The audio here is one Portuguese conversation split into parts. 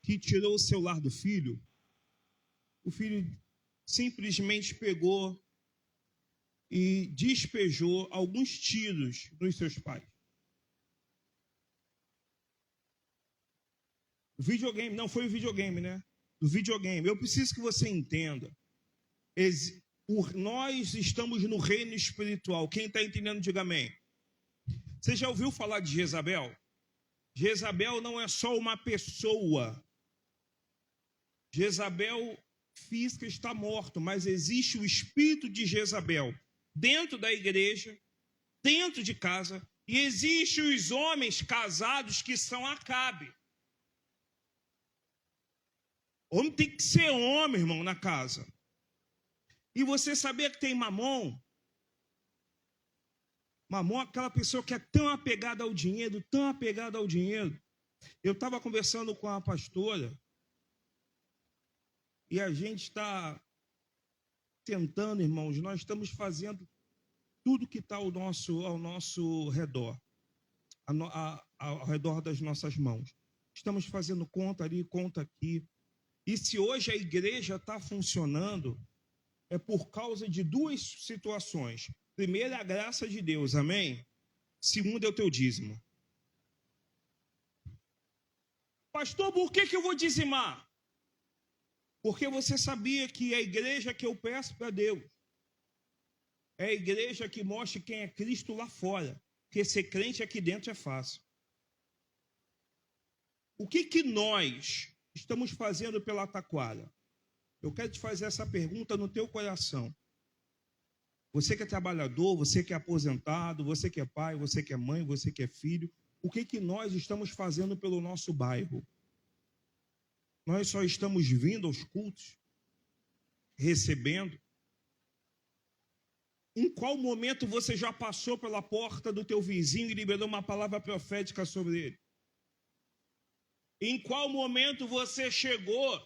que tirou o celular do filho, o filho simplesmente pegou e despejou alguns tiros nos seus pais. O videogame, não foi o videogame, né? Do videogame. Eu preciso que você entenda. Nós estamos no reino espiritual. Quem está entendendo, diga amém. Você já ouviu falar de Jezabel? Jezabel não é só uma pessoa. Jezabel física está morto, mas existe o espírito de Jezabel dentro da igreja, dentro de casa, e existem os homens casados que são Acabe. Homem tem que ser homem, irmão, na casa. E você sabia que tem Mamon? Mamon é aquela pessoa que é tão apegada ao dinheiro, tão apegada ao dinheiro. Eu estava conversando com a pastora e a gente está tentando, irmãos, nós estamos fazendo tudo que está ao nosso redor, ao redor das nossas mãos. Estamos fazendo conta ali, conta aqui. E se hoje a igreja está funcionando, é por causa de duas situações. Primeiro, a graça de Deus, amém? Segundo, é o teu dízimo. Pastor, por que eu vou dizimar? Porque você sabia que a igreja que eu peço para Deus é a igreja que mostra quem é Cristo lá fora. Porque ser crente aqui dentro é fácil. O que nós estamos fazendo pela Taquara? Eu quero te fazer essa pergunta no teu coração. Você que é trabalhador, você que é aposentado, você que é pai, você que é mãe, você que é filho, o que nós estamos fazendo pelo nosso bairro? Nós só estamos vindo aos cultos, recebendo. Em qual momento você já passou pela porta do teu vizinho e liberou uma palavra profética sobre ele? Em qual momento você chegou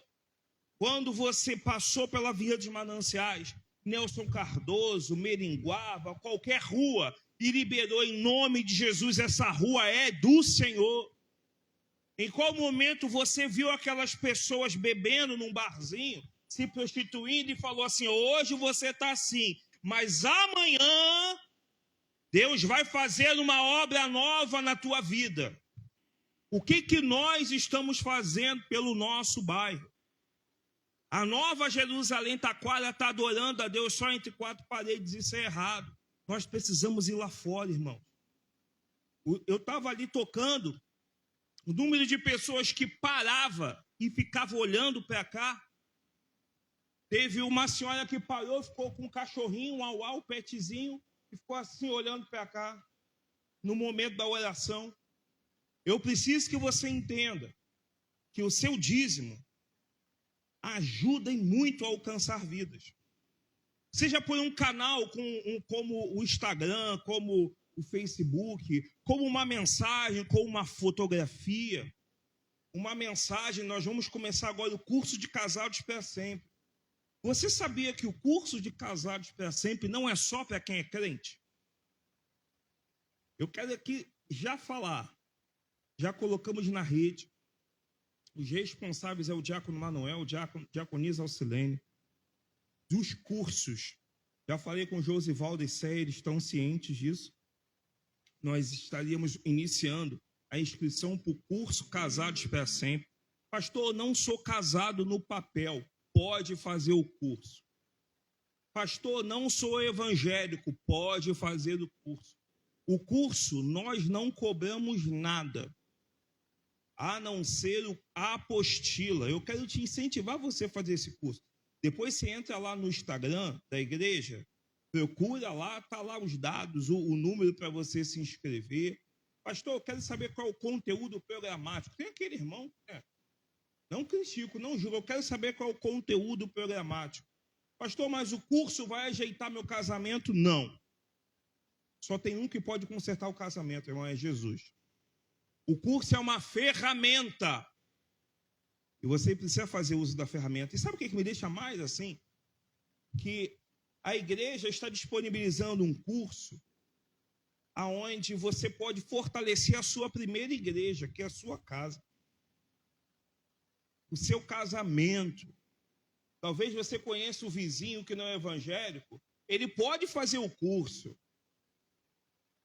quando você passou pela Via dos Mananciais, Nelson Cardoso, Meringuava, qualquer rua, e liberou em nome de Jesus, essa rua é do Senhor? Em qual momento você viu aquelas pessoas bebendo num barzinho, se prostituindo e falou assim, hoje você está assim, mas amanhã Deus vai fazer uma obra nova na tua vida? O que nós estamos fazendo pelo nosso bairro? A Nova Jerusalém Taquara está adorando a Deus só entre quatro paredes, isso é errado. Nós precisamos ir lá fora, irmão. Eu estava ali tocando, o número de pessoas que parava e ficava olhando para cá. Teve uma senhora que parou, ficou com um cachorrinho, um au-au, petzinho, e ficou assim olhando para cá, no momento da oração. Eu preciso que você entenda que o seu dízimo ajuda muito a alcançar vidas. Seja por um canal como o Instagram, como o Facebook, como uma mensagem, como uma fotografia. Uma mensagem, nós vamos começar agora o curso de Casados para Sempre. Você sabia que o curso de Casados para Sempre não é só para quem é crente? Eu quero aqui já falar, já colocamos na rede, os responsáveis é o diácono Manuel, o diaconisa Alcilene, dos cursos. Já falei com o Josivaldo e Sé, eles estão cientes disso. Nós estaríamos iniciando a inscrição para o curso Casados para Sempre. Pastor, não sou casado no papel, pode fazer o curso. Pastor, não sou evangélico, pode fazer o curso. O curso, nós não cobramos nada, a não ser a apostila. Eu quero te incentivar você a fazer esse curso. Depois você entra lá no Instagram da igreja, procura lá, está lá os dados, o número para você se inscrever. Pastor, eu quero saber qual é o conteúdo programático. Tem aquele irmão, não critico, não julgo, eu quero saber qual é o conteúdo programático. Pastor, mas o curso vai ajeitar meu casamento? Não. Só tem um que pode consertar o casamento, irmão, é Jesus. O curso é uma ferramenta. E você precisa fazer uso da ferramenta. E sabe o que me deixa mais assim? Que a igreja está disponibilizando um curso onde você pode fortalecer a sua primeira igreja, que é a sua casa. o seu casamento. Talvez você conheça o vizinho que não é evangélico, ele pode fazer o curso.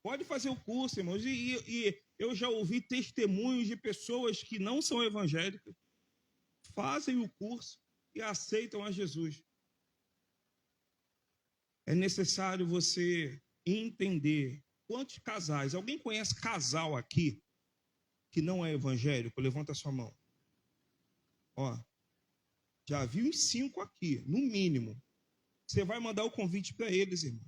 Pode fazer o curso, irmãos. E eu já ouvi testemunhos de pessoas que não são evangélicas, fazem o curso e aceitam a Jesus. É necessário você entender quantos casais. Alguém conhece casal aqui que não é evangélico? Levanta a sua mão. Ó, já vi uns 5 aqui, no mínimo. Você vai mandar o convite para eles, irmão.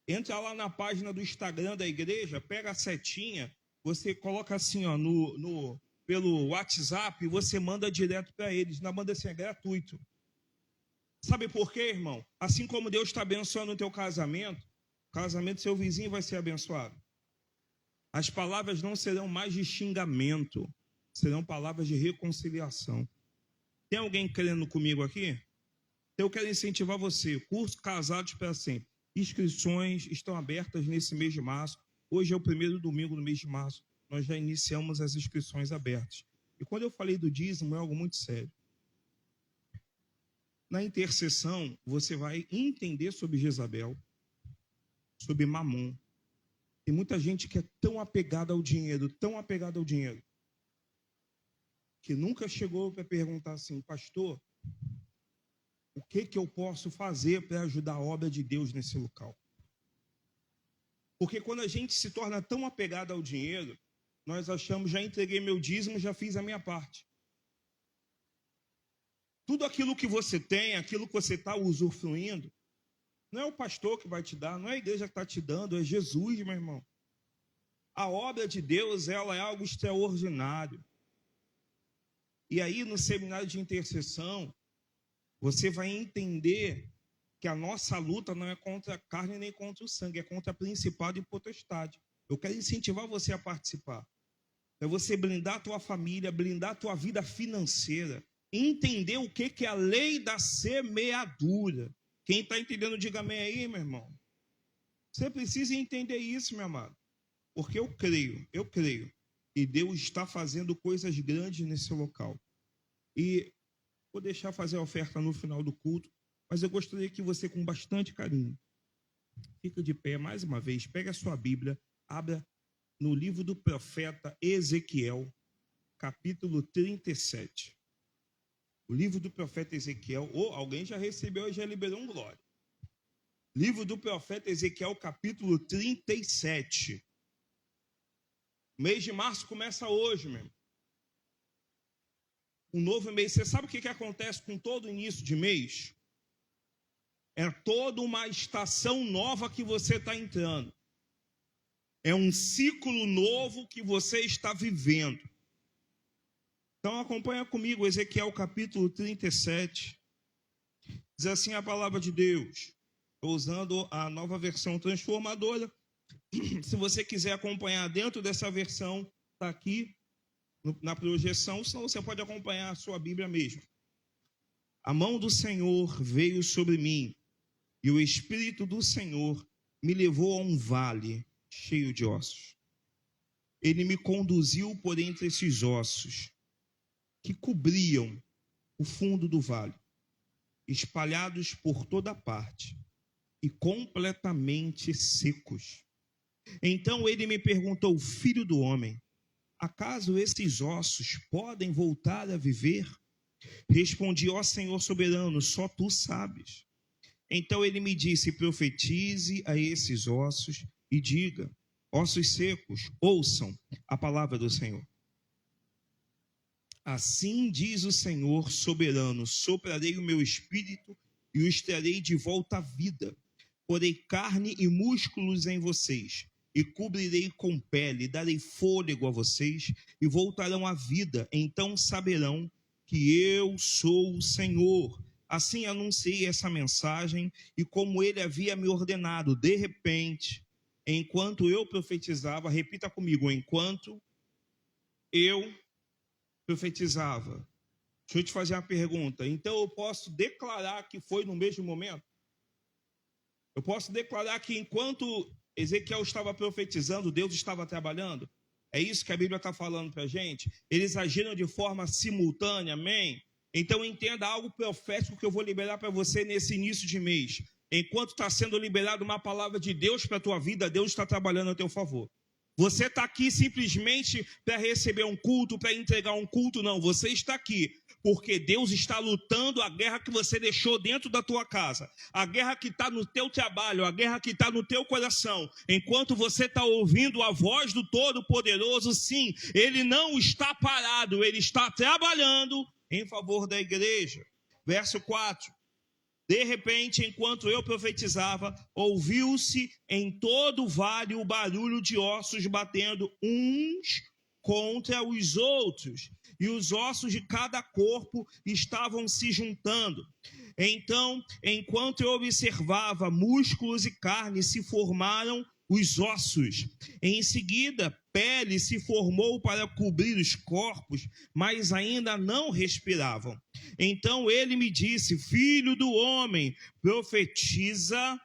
Entra lá na página do Instagram da igreja, pega a setinha, você coloca assim, ó, pelo WhatsApp, e você manda direto para eles. Na banda assim, é gratuito. Sabe por quê, irmão? Assim como Deus está abençoando o teu casamento, o casamento do seu vizinho vai ser abençoado. As palavras não serão mais de xingamento, serão palavras de reconciliação. Tem alguém crendo comigo aqui? Eu quero incentivar você. Curso Casados para Sempre. Inscrições estão abertas nesse mês de março. Hoje é o primeiro domingo do mês de março. Nós já iniciamos as inscrições abertas. E quando eu falei do dízimo, é algo muito sério. Na intercessão, você vai entender sobre Jezabel, sobre Mamon. Tem muita gente que é tão apegada ao dinheiro, que nunca chegou para perguntar assim, pastor, o que eu posso fazer para ajudar a obra de Deus nesse local? Porque quando a gente se torna tão apegado ao dinheiro, nós achamos, já entreguei meu dízimo, já fiz a minha parte. Tudo aquilo que você tem, aquilo que você está usufruindo, não é o pastor que vai te dar, não é a igreja que está te dando, é Jesus, meu irmão. A obra de Deus, ela é algo extraordinário. E aí, no seminário de intercessão, você vai entender que a nossa luta não é contra a carne nem contra o sangue, é contra principado e potestade. Eu quero incentivar você a participar. É você blindar a tua família, blindar a tua vida financeira, entender o que é a lei da semeadura. Quem está entendendo, diga amém aí, meu irmão. Você precisa entender isso, meu amado. Porque eu creio, e Deus está fazendo coisas grandes nesse local. E vou deixar fazer a oferta no final do culto, mas eu gostaria que você, com bastante carinho, fica de pé mais uma vez, pega a sua Bíblia, abra no livro do profeta Ezequiel, capítulo 37. O livro do profeta Ezequiel, alguém já recebeu e já liberou um glória. Livro do profeta Ezequiel, capítulo 37. O mês de março começa hoje, meu irmão. Um novo mês. Você sabe o que acontece com todo início de mês? É toda uma estação nova que você está entrando. É um ciclo novo que você está vivendo. Então acompanha comigo Ezequiel capítulo 37. Diz assim a palavra de Deus. Estou usando a nova versão transformadora. Se você quiser acompanhar dentro dessa versão, está aqui na projeção, senão você pode acompanhar a sua Bíblia mesmo. A mão do Senhor veio sobre mim, e o Espírito do Senhor me levou a um vale cheio de ossos. Ele me conduziu por entre esses ossos, que cobriam o fundo do vale, espalhados por toda parte, e completamente secos. Então ele me perguntou, filho do homem, acaso esses ossos podem voltar a viver? Respondi, ó Senhor soberano, só tu sabes. Então ele me disse, profetize a esses ossos e diga, ossos secos, ouçam a palavra do Senhor. Assim diz o Senhor soberano, soprarei o meu espírito e os trarei de volta à vida. Porei carne e músculos em vocês, e cobrirei com pele, darei fôlego a vocês, e voltarão à vida. Então saberão que eu sou o Senhor. Assim anunciei essa mensagem, e como ele havia me ordenado, de repente, enquanto eu profetizava, repita comigo, enquanto eu profetizava. Deixa eu te fazer uma pergunta. Então eu posso declarar que foi no mesmo momento? Eu posso declarar que enquanto Ezequiel estava profetizando, Deus estava trabalhando? É isso que a Bíblia está falando para a gente. Eles agiram de forma simultânea, amém? Então entenda algo profético que eu vou liberar para você nesse início de mês. Enquanto está sendo liberada uma palavra de Deus para a tua vida, Deus está trabalhando a teu favor. Você está aqui simplesmente para receber um culto, para entregar um culto, não. Você está aqui porque Deus está lutando a guerra que você deixou dentro da tua casa, a guerra que está no teu trabalho, a guerra que está no teu coração. Enquanto você está ouvindo a voz do Todo-Poderoso, sim, Ele não está parado, Ele está trabalhando em favor da igreja. Verso 4. De repente, enquanto eu profetizava, ouviu-se em todo o vale o barulho de ossos batendo uns contra os outros, e os ossos de cada corpo estavam se juntando. Então, enquanto eu observava, músculos e carne se formaram os ossos. Em seguida, pele se formou para cobrir os corpos, mas ainda não respiravam. Então ele me disse: filho do homem, profetiza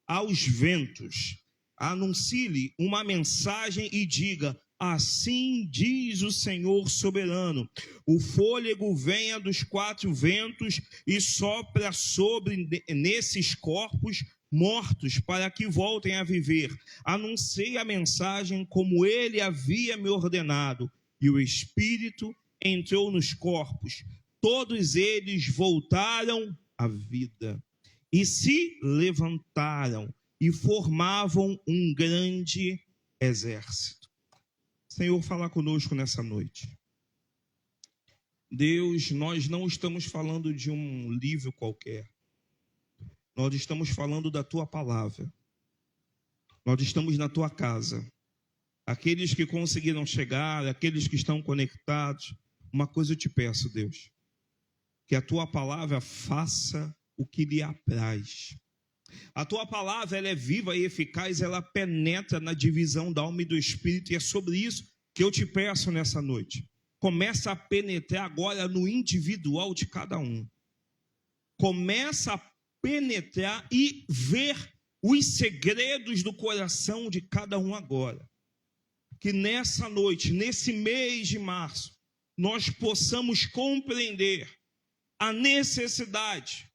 aos ventos, anuncie-lhe uma mensagem e diga: assim diz o Senhor soberano, o fôlego venha dos quatro ventos e sopra sobre nesses corpos mortos, para que voltem a viver. Anunciei a mensagem como ele havia me ordenado, e o Espírito entrou nos corpos. Todos eles voltaram à vida e se levantaram e formavam um grande exército. Senhor, fala conosco nessa noite. Deus, nós não estamos falando de um livro qualquer. Nós estamos falando da tua palavra. Nós estamos na tua casa. Aqueles que conseguiram chegar, aqueles que estão conectados, uma coisa eu te peço, Deus, que a tua palavra faça o que lhe apraz. A tua palavra, ela é viva e eficaz, ela penetra na divisão da alma e do espírito, e é sobre isso que eu te peço nessa noite. Começa a penetrar agora no individual de cada um. Começa a penetrar e ver os segredos do coração de cada um agora. Que nessa noite, nesse mês de março, nós possamos compreender a necessidade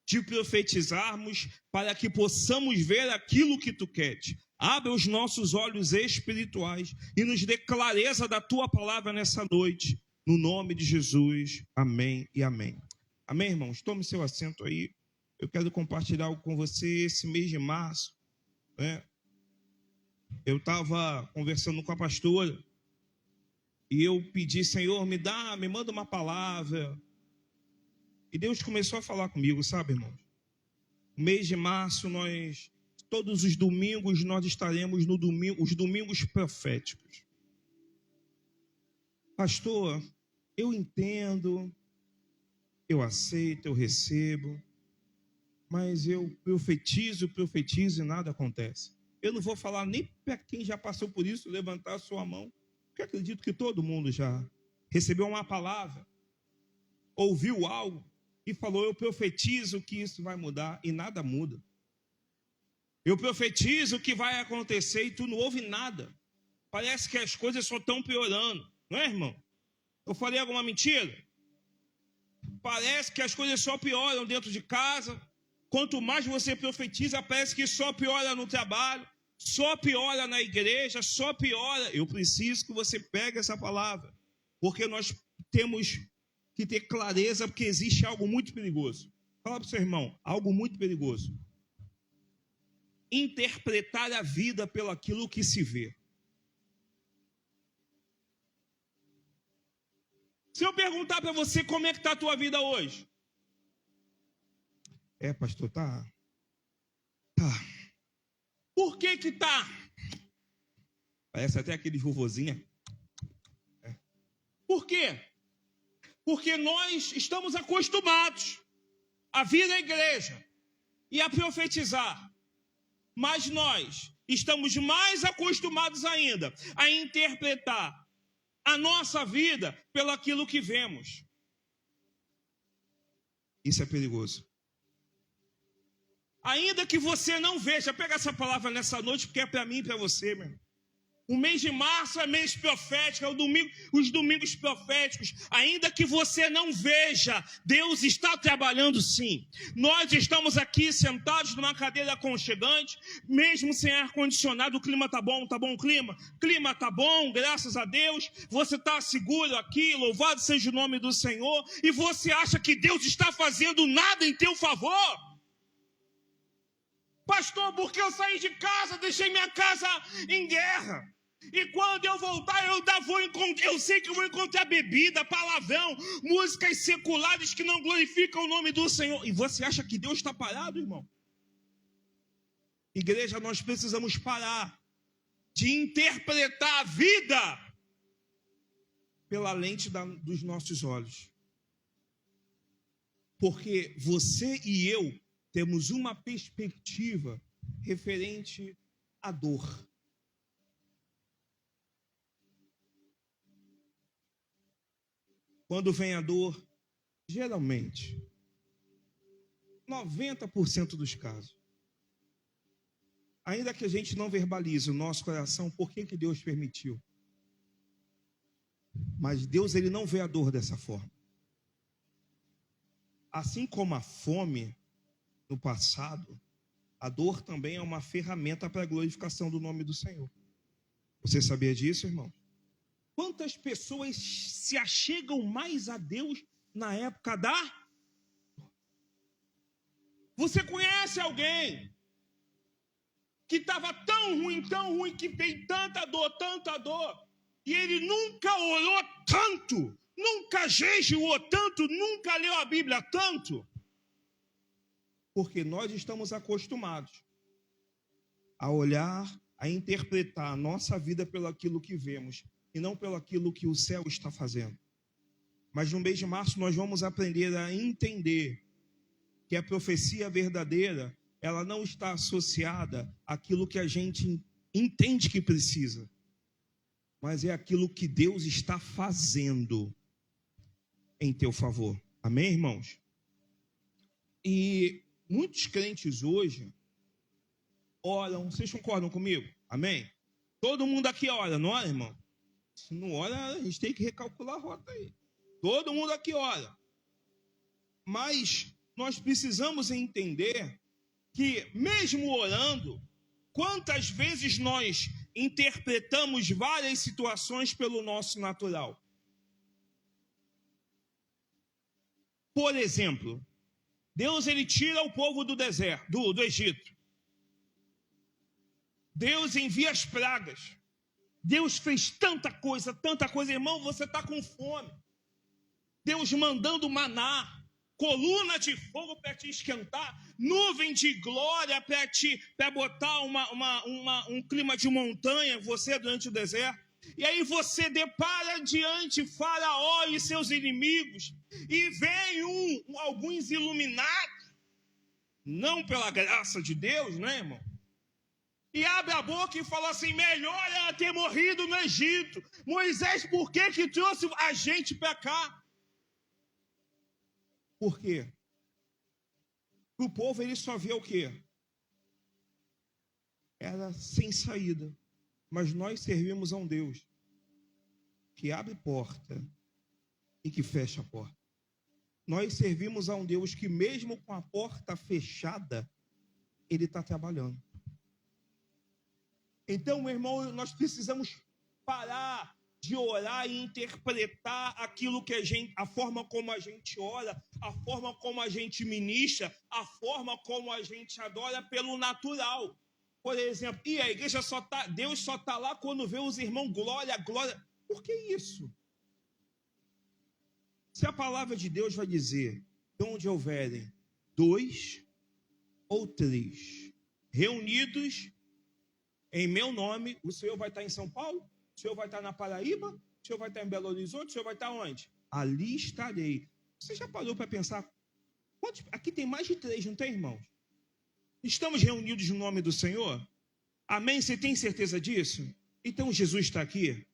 de profetizarmos para que possamos ver aquilo que tu queres. Abre os nossos olhos espirituais e nos dê clareza da tua palavra nessa noite, no nome de Jesus. Amém e amém. Amém, irmãos? Tome seu assento aí. Eu quero compartilhar algo com você esse mês de março, né? Eu estava conversando com a pastora e eu pedi: Senhor, me manda uma palavra. E Deus começou a falar comigo, sabe, irmãos? No mês de março, todos os domingos, nós estaremos os domingos proféticos. Pastor, eu entendo, eu aceito, eu recebo, mas eu profetizo e nada acontece. Eu não vou falar nem para quem já passou por isso levantar a sua mão, porque acredito que todo mundo já recebeu uma palavra, ouviu algo e falou: eu profetizo que isso vai mudar, e nada muda. Eu profetizo que vai acontecer e tu não ouve nada. Parece que as coisas só estão piorando, não é, irmão? Eu falei alguma mentira? Parece que as coisas só pioram dentro de casa. Quanto mais você profetiza, parece que só piora no trabalho, só piora na igreja, só piora. Eu preciso que você pegue essa palavra, porque nós temos que ter clareza, porque existe algo muito perigoso. Fala para o seu irmão, algo muito perigoso. Interpretar a vida pelo aquilo que se vê. Se eu perguntar para você como é que está a tua vida hoje? Pastor, tá. Por que que tá? Parece até aquele vovozinho. Por quê? Porque nós estamos acostumados a vir à igreja e a profetizar. Mas nós estamos mais acostumados ainda a interpretar a nossa vida pelo aquilo que vemos. Isso é perigoso. Ainda que você não veja, pega essa palavra nessa noite, porque é para mim e para você, meu irmão. O mês de março é mês profético, os domingos proféticos. Ainda que você não veja, Deus está trabalhando sim. Nós estamos aqui sentados numa cadeira aconchegante, mesmo sem ar-condicionado. O clima tá bom o clima? Clima tá bom, graças a Deus. Você está seguro aqui, louvado seja o nome do Senhor. E você acha que Deus está fazendo nada em teu favor? Pastor, porque eu saí de casa, deixei minha casa em guerra. E quando eu voltar, eu sei que eu vou encontrar bebida, palavrão, músicas seculares que não glorificam o nome do Senhor. E você acha que Deus está parado, irmão? Igreja, nós precisamos parar de interpretar a vida pela lente dos nossos olhos. Porque você e eu temos uma perspectiva referente à dor. Quando vem a dor, geralmente, 90% dos casos, ainda que a gente não verbalize o nosso coração, por que Deus permitiu? Mas Deus, ele não vê a dor dessa forma. Assim como a fome no passado, a dor também é uma ferramenta para a glorificação do nome do Senhor. Você sabia disso, irmão? Quantas pessoas se achegam mais a Deus na época da... Você conhece alguém que estava tão ruim, que tem tanta dor, e ele nunca orou tanto, nunca jejuou tanto, nunca leu a Bíblia tanto? Porque nós estamos acostumados a olhar, a interpretar a nossa vida pelo aquilo que vemos, e não pelo aquilo que o céu está fazendo. Mas no mês de março nós vamos aprender a entender que a profecia verdadeira, ela não está associada àquilo que a gente entende que precisa, mas é aquilo que Deus está fazendo em teu favor. Amém, irmãos? E muitos crentes hoje oram, vocês concordam comigo? Amém? Todo mundo aqui ora, não ora, irmão? Se não ora, a gente tem que recalcular a rota aí. Todo mundo aqui ora. Mas nós precisamos entender que, mesmo orando, quantas vezes nós interpretamos várias situações pelo nosso natural. Por exemplo, Deus, ele tira o povo do deserto, do Egito. Deus envia as pragas. Deus fez tanta coisa, irmão, você está com fome. Deus mandando maná, coluna de fogo para te esquentar, nuvem de glória para botar um clima de montanha, você durante o deserto. E aí você depara diante Faraó e seus inimigos, e vem alguns iluminados, não pela graça de Deus, né, irmão? E abre a boca e fala assim: melhor ela ter morrido no Egito. Moisés, por que trouxe a gente para cá? Por quê? O povo, ele só vê o quê? Era sem saída. Mas nós servimos a um Deus que abre porta e que fecha a porta. Nós servimos a um Deus que, mesmo com a porta fechada, ele está trabalhando. Então, meu irmão, nós precisamos parar de orar e interpretar aquilo que a forma como a gente ora, a forma como a gente ministra, a forma como a gente adora pelo natural. Por exemplo, e a igreja Deus só está lá quando vê os irmãos, glória. Por que isso? Se a palavra de Deus vai dizer, onde houverem 2 ou 3 reunidos em meu nome, o Senhor vai estar em São Paulo, o Senhor vai estar na Paraíba, o Senhor vai estar em Belo Horizonte, o Senhor vai estar onde? Ali estarei. Você já parou para pensar? Aqui tem mais de 3, não tem, irmãos? Estamos reunidos no nome do Senhor? Amém? Você tem certeza disso? Então Jesus está aqui?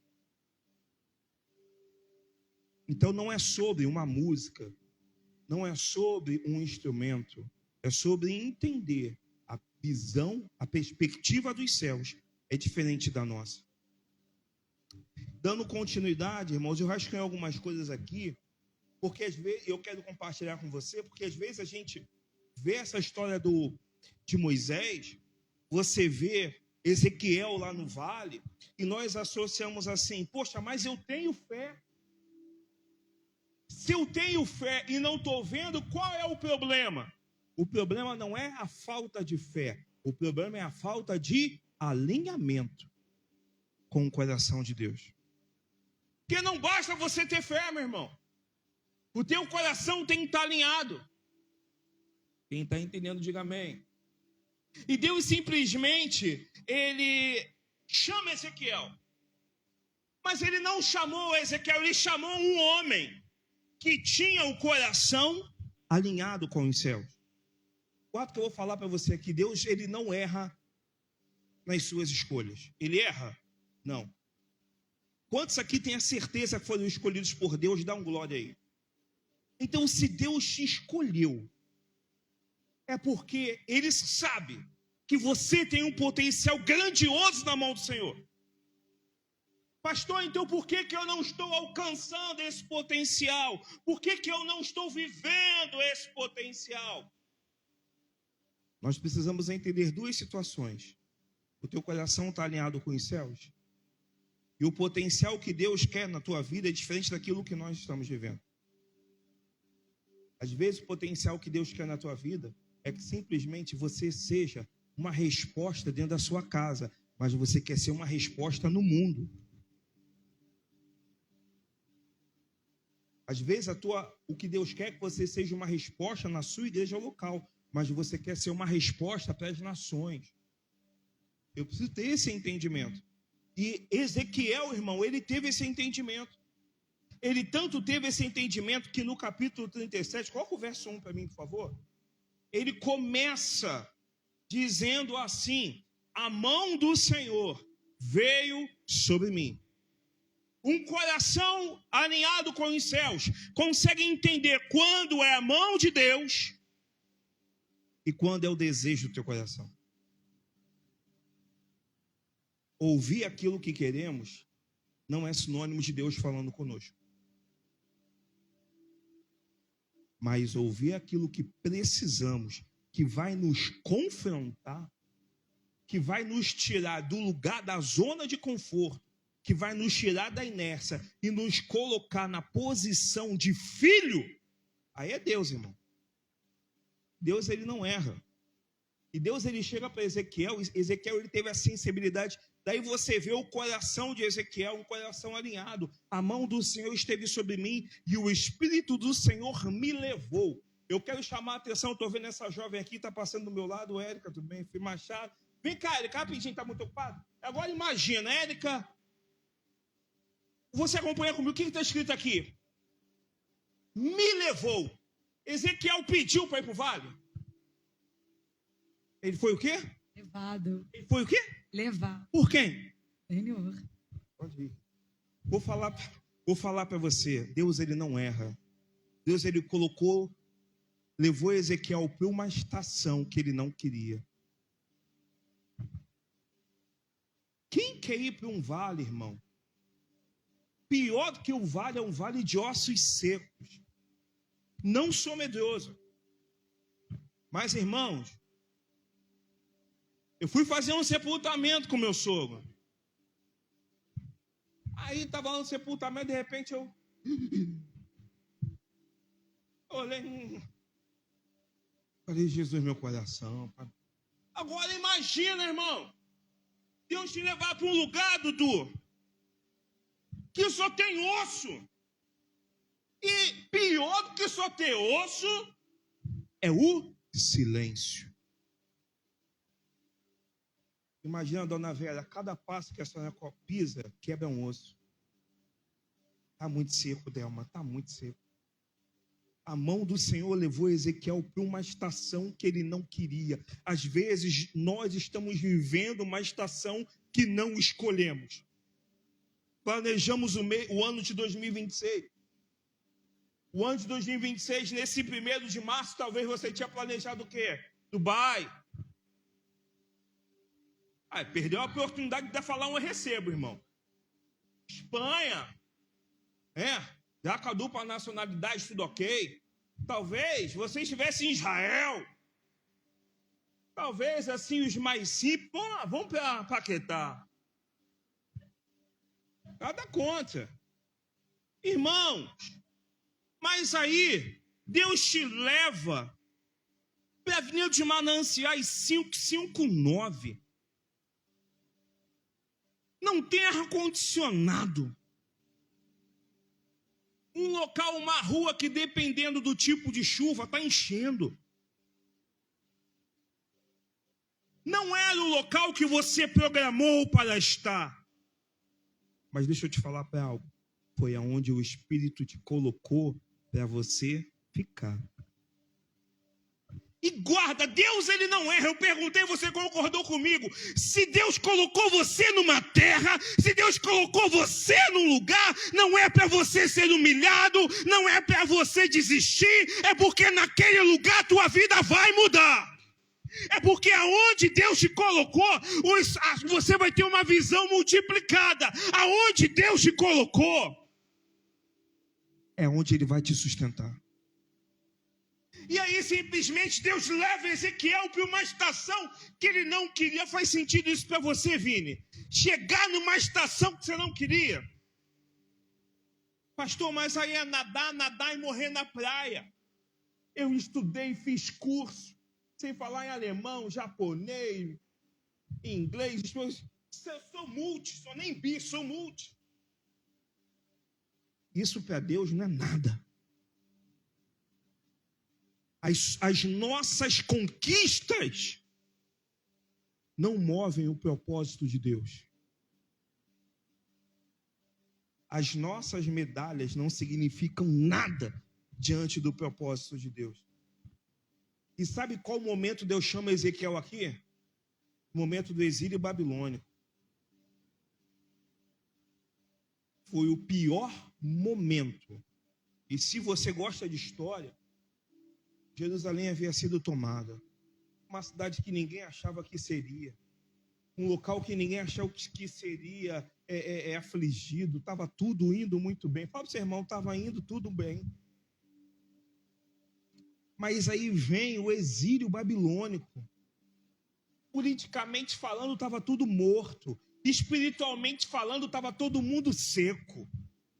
Então não é sobre uma música, não é sobre um instrumento, é sobre entender a visão, a perspectiva dos céus é diferente da nossa. Dando continuidade, irmãos, eu rascunhei algumas coisas aqui, porque às vezes eu quero compartilhar com você, porque às vezes a gente vê essa história de Moisés, você vê Ezequiel lá no vale, e nós associamos assim, poxa, mas eu tenho fé. Se eu tenho fé e não estou vendo, qual é o problema? O problema não é a falta de fé, o problema é a falta de alinhamento com o coração de Deus. Porque não basta você ter fé, meu irmão. O teu coração tem que estar alinhado. Quem está entendendo, diga amém. E Deus simplesmente, ele chama Ezequiel. Mas ele não chamou Ezequiel, ele chamou um homem que tinha o coração alinhado com os céus. O fato que eu vou falar para você aqui, Deus, ele não erra nas suas escolhas. Ele erra? Não. Quantos aqui têm a certeza que foram escolhidos por Deus? Dá um glória aí. Então, se Deus te escolheu, é porque Ele sabe que você tem um potencial grandioso na mão do Senhor. Pastor, então por que eu não estou alcançando esse potencial? Por que eu não estou vivendo esse potencial? Nós precisamos entender duas situações. O teu coração está alinhado com os céus? E o potencial que Deus quer na tua vida é diferente daquilo que nós estamos vivendo. Às vezes o potencial que Deus quer na tua vida é que simplesmente você seja uma resposta dentro da sua casa, mas você quer ser uma resposta no mundo. Às vezes o que Deus quer é que você seja uma resposta na sua igreja local, mas você quer ser uma resposta para as nações. Eu preciso ter esse entendimento. E Ezequiel, irmão, ele teve esse entendimento. Ele tanto teve esse entendimento que no capítulo 37, coloca o verso 1 para mim, por favor. Ele começa dizendo assim: a mão do Senhor veio sobre mim. Um coração alinhado com os céus consegue entender quando é a mão de Deus e quando é o desejo do teu coração. Ouvir aquilo que queremos não é sinônimo de Deus falando conosco. Mas ouvir aquilo que precisamos, que vai nos confrontar, que vai nos tirar do lugar da zona de conforto, que vai nos tirar da inércia e nos colocar na posição de filho, aí é Deus, irmão. Deus, ele não erra. E Deus, ele chega para Ezequiel, Ezequiel, ele teve a sensibilidade. Daí você vê o coração de Ezequiel, um coração alinhado. A mão do Senhor esteve sobre mim e o Espírito do Senhor me levou. Eu quero chamar a atenção, estou vendo essa jovem aqui, está passando do meu lado, Érica, tudo bem? Fui Machado. Vem cá, Érica, rapidinho, está muito ocupado? Agora imagina, Érica, você acompanha comigo, o que está escrito aqui? Me levou. Ezequiel pediu para ir para o vale. Ele foi o quê? Levado. Ele foi o quê? Levado. Por quem? Senhor. Pode ir. Vou falar para você. Deus, ele não erra. Deus, ele levou Ezequiel para uma estação que ele não queria. Quem quer ir para um vale, irmão? Pior do que o vale é um vale de ossos secos. Não sou medroso. Mas, irmãos, eu fui fazer um sepultamento com meu sogro. Aí estava lá no sepultamento, de repente eu olhei. Falei, Jesus, meu coração. Agora imagina, irmão, Deus te levar para um lugar, Dudu, que só tem osso. E pior do que só ter osso é o silêncio. Imagina, dona Vera, cada passo que a senhora pisa, quebra um osso. Está muito seco, Delma, está muito seco. A mão do Senhor levou Ezequiel para uma estação que ele não queria. Às vezes, nós estamos vivendo uma estação que não escolhemos. Planejamos o ano de 2026. O ano de 2026, nesse 1º de março, talvez você tinha planejado o quê? Dubai. Perdeu a oportunidade de falar um recebo, irmão. Espanha, já com a dupla nacionalidade, tudo ok. Talvez você estivesse em Israel. Talvez assim os mais simples, vamos para Paquetá. Nada contra. Irmãos, mas aí Deus te leva para a Avenida de Mananciais 559. Não tem ar-condicionado. Um local, uma rua que dependendo do tipo de chuva está enchendo. Não era o local que você programou para estar. Mas deixa eu te falar para algo. Foi aonde o Espírito te colocou para você ficar. E guarda, Deus ele não erra. Eu perguntei, você concordou comigo. Se Deus colocou você numa terra, se Deus colocou você num lugar, não é para você ser humilhado, não é para você desistir, é porque naquele lugar tua vida vai mudar. É porque aonde Deus te colocou, você vai ter uma visão multiplicada. Aonde Deus te colocou, é onde Ele vai te sustentar. E aí simplesmente Deus leva Ezequiel para uma estação que ele não queria. Faz sentido isso para você, Vini? Chegar numa estação que você não queria. Pastor, mas aí é nadar e morrer na praia. Eu estudei, fiz curso, sem falar em alemão, japonês, inglês. Eu sou multi, sou nem bi, sou multi. Isso para Deus não é nada. As nossas conquistas não movem o propósito de Deus. As nossas medalhas não significam nada diante do propósito de Deus. E sabe qual momento Deus chama Ezequiel aqui? O momento do exílio babilônico. Foi o pior momento. E se você gosta de história, Jerusalém havia sido tomada. Uma cidade que ninguém achava que seria. Um local que ninguém achava que seria afligido. Estava tudo indo muito bem. Fala para o seu irmão, estava indo tudo bem. Mas aí vem o exílio babilônico. Politicamente falando, estava tudo morto. Espiritualmente falando, estava todo mundo seco.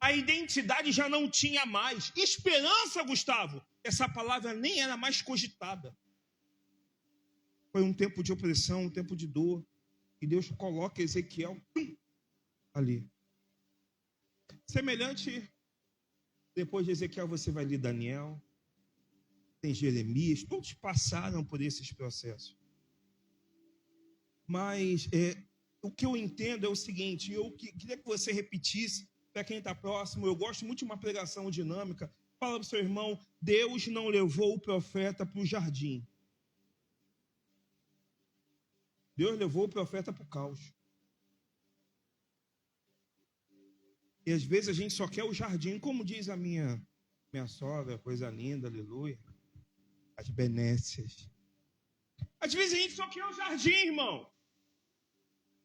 A identidade já não tinha mais. Esperança, Gustavo, essa palavra nem era mais cogitada. Foi um tempo de opressão, um tempo de dor. E Deus coloca Ezequiel ali. Semelhante, depois de Ezequiel você vai ler Daniel, tem Jeremias, todos passaram por esses processos. Mas o que eu entendo é o seguinte, eu queria que você repetisse, para quem está próximo, eu gosto muito de uma pregação dinâmica. Fala para o seu irmão, Deus não levou o profeta para o jardim. Deus levou o profeta para o caos. E às vezes a gente só quer o jardim, como diz a minha sogra, coisa linda, aleluia. As benécias. Às vezes a gente só quer o jardim, irmão.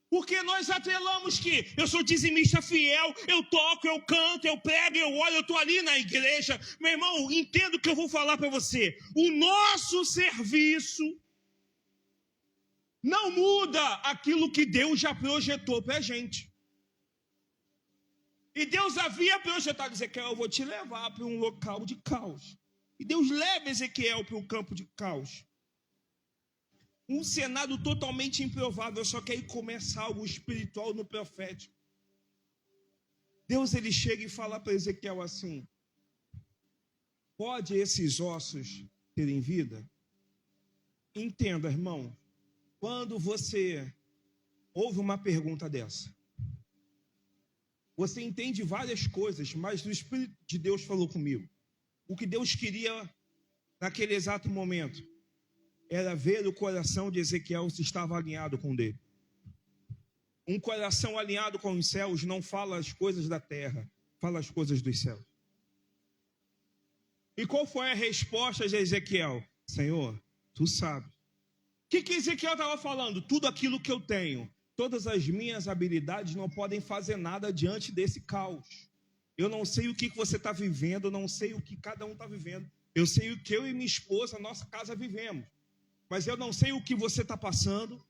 Porque nós atrelamos que eu sou dizimista fiel, eu toco, eu canto, eu prego, eu oro, eu estou ali na igreja. Meu irmão, entenda o que eu vou falar para você. O nosso serviço não muda aquilo que Deus já projetou para a gente. E Deus havia projetado, Ezequiel, eu vou te levar para um local de caos. E Deus leva Ezequiel para um campo de caos. Um cenário totalmente improvável, só que aí começa algo espiritual no profético. Deus ele chega e fala para Ezequiel assim: pode esses ossos terem vida? Entenda, irmão, quando você ouve uma pergunta dessa, você entende várias coisas, mas o Espírito de Deus falou comigo. O que Deus queria naquele exato momento era ver o coração de Ezequiel se estava alinhado com o dele. Um coração alinhado com os céus não fala as coisas da terra, fala as coisas dos céus. E qual foi a resposta de Ezequiel? Senhor, tu sabes. O que Ezequiel estava falando? Tudo aquilo que eu tenho, todas as minhas habilidades não podem fazer nada diante desse caos. Eu não sei o que você está vivendo, eu não sei o que cada um está vivendo. Eu sei o que eu e minha esposa, nossa casa, vivemos. Mas eu não sei o que você está passando,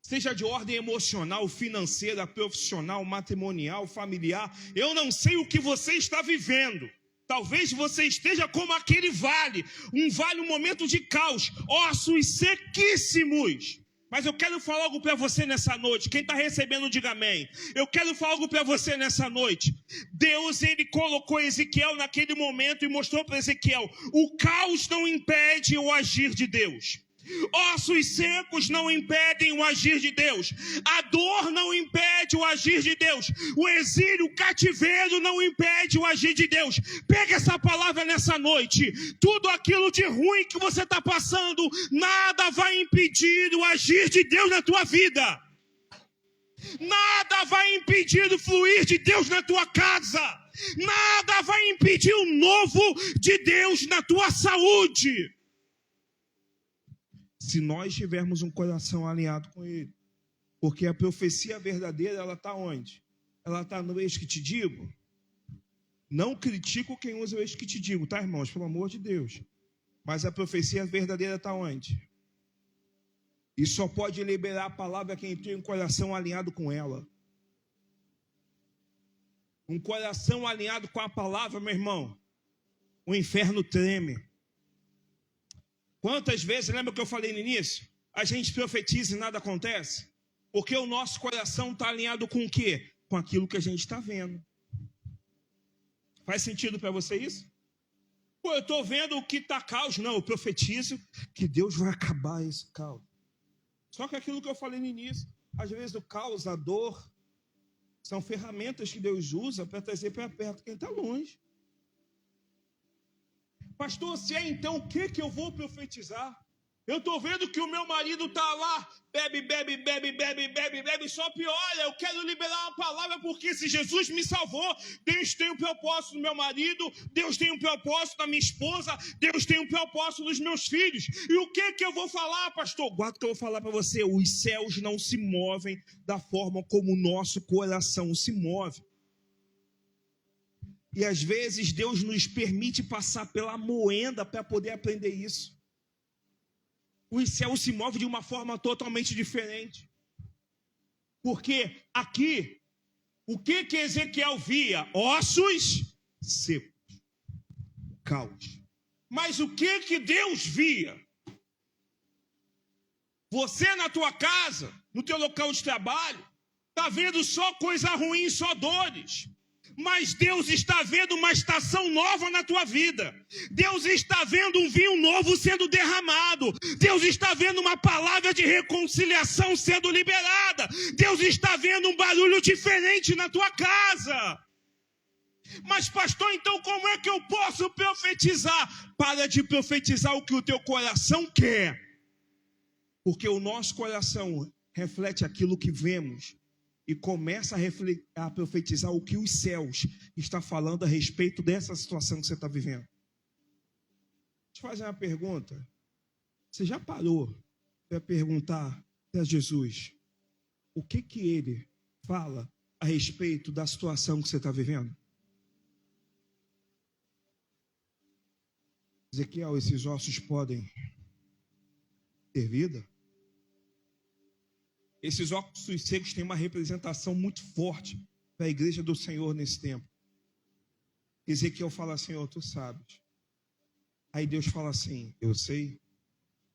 seja de ordem emocional, financeira, profissional, matrimonial, familiar. Eu não sei o que você está vivendo. Talvez você esteja como aquele vale, um momento de caos, ossos sequíssimos. Mas eu quero falar algo para você nessa noite. Quem está recebendo, diga amém. Eu quero falar algo para você nessa noite. Deus, ele colocou Ezequiel naquele momento e mostrou para Ezequiel: o caos não impede o agir de Deus. Ossos secos não impedem o agir de Deus. A dor não impede o agir de Deus. O exílio, o cativeiro não impede o agir de Deus. Pega essa palavra nessa noite. Tudo aquilo de ruim que você está passando, nada vai impedir o agir de Deus na tua vida. Nada vai impedir o fluir de Deus na tua casa. Nada vai impedir o novo de Deus na tua saúde. Se nós tivermos um coração alinhado com Ele. Porque a profecia verdadeira, ela está onde? Ela está no eis que te digo. Não critico quem usa o eis que te digo, tá, irmãos? Pelo amor de Deus. Mas a profecia verdadeira está onde? E só pode liberar a palavra quem tem um coração alinhado com ela. Um coração alinhado com a palavra, meu irmão. O inferno treme. Quantas vezes, lembra que eu falei no início? A gente profetiza e nada acontece? Porque o nosso coração está alinhado com o quê? Com aquilo que a gente está vendo. Faz sentido para você isso? Pô, eu estou vendo o que está caos. Não, eu profetizo que Deus vai acabar esse caos. Só que aquilo que eu falei no início, às vezes o caos, a dor, são ferramentas que Deus usa para trazer para perto quem está longe. Pastor, se é então, o que eu vou profetizar? Eu estou vendo que o meu marido está lá, bebe, só piora. Eu quero liberar uma palavra, porque se Jesus me salvou, Deus tem um propósito no meu marido, Deus tem um propósito na minha esposa, Deus tem um propósito nos meus filhos. E o que eu vou falar, pastor? Guarda o que eu vou falar para você. Os céus não se movem da forma como o nosso coração se move. E às vezes Deus nos permite passar pela moenda para poder aprender isso. O céu se move de uma forma totalmente diferente. Porque aqui, o que Ezequiel via? Ossos secos. Caos. Mas o que Deus via? Você na tua casa, no teu local de trabalho, está vendo só coisa ruim, só dores. Mas Deus está vendo uma estação nova na tua vida. Deus está vendo um vinho novo sendo derramado. Deus está vendo uma palavra de reconciliação sendo liberada. Deus está vendo um barulho diferente na tua casa. Mas pastor, então como é que eu posso profetizar? Para de profetizar o que o teu coração quer. Porque o nosso coração reflete aquilo que vemos. E começa a profetizar o que os céus estão falando a respeito dessa situação que você está vivendo. Deixa eu fazer uma pergunta. Você já parou para perguntar para Jesus o que ele fala a respeito da situação que você está vivendo? Ezequiel, esses ossos podem ter vida? Esses ossos secos têm uma representação muito forte para a igreja do Senhor nesse tempo. Ezequiel fala: Senhor, tu sabes. Aí Deus fala assim: eu sei.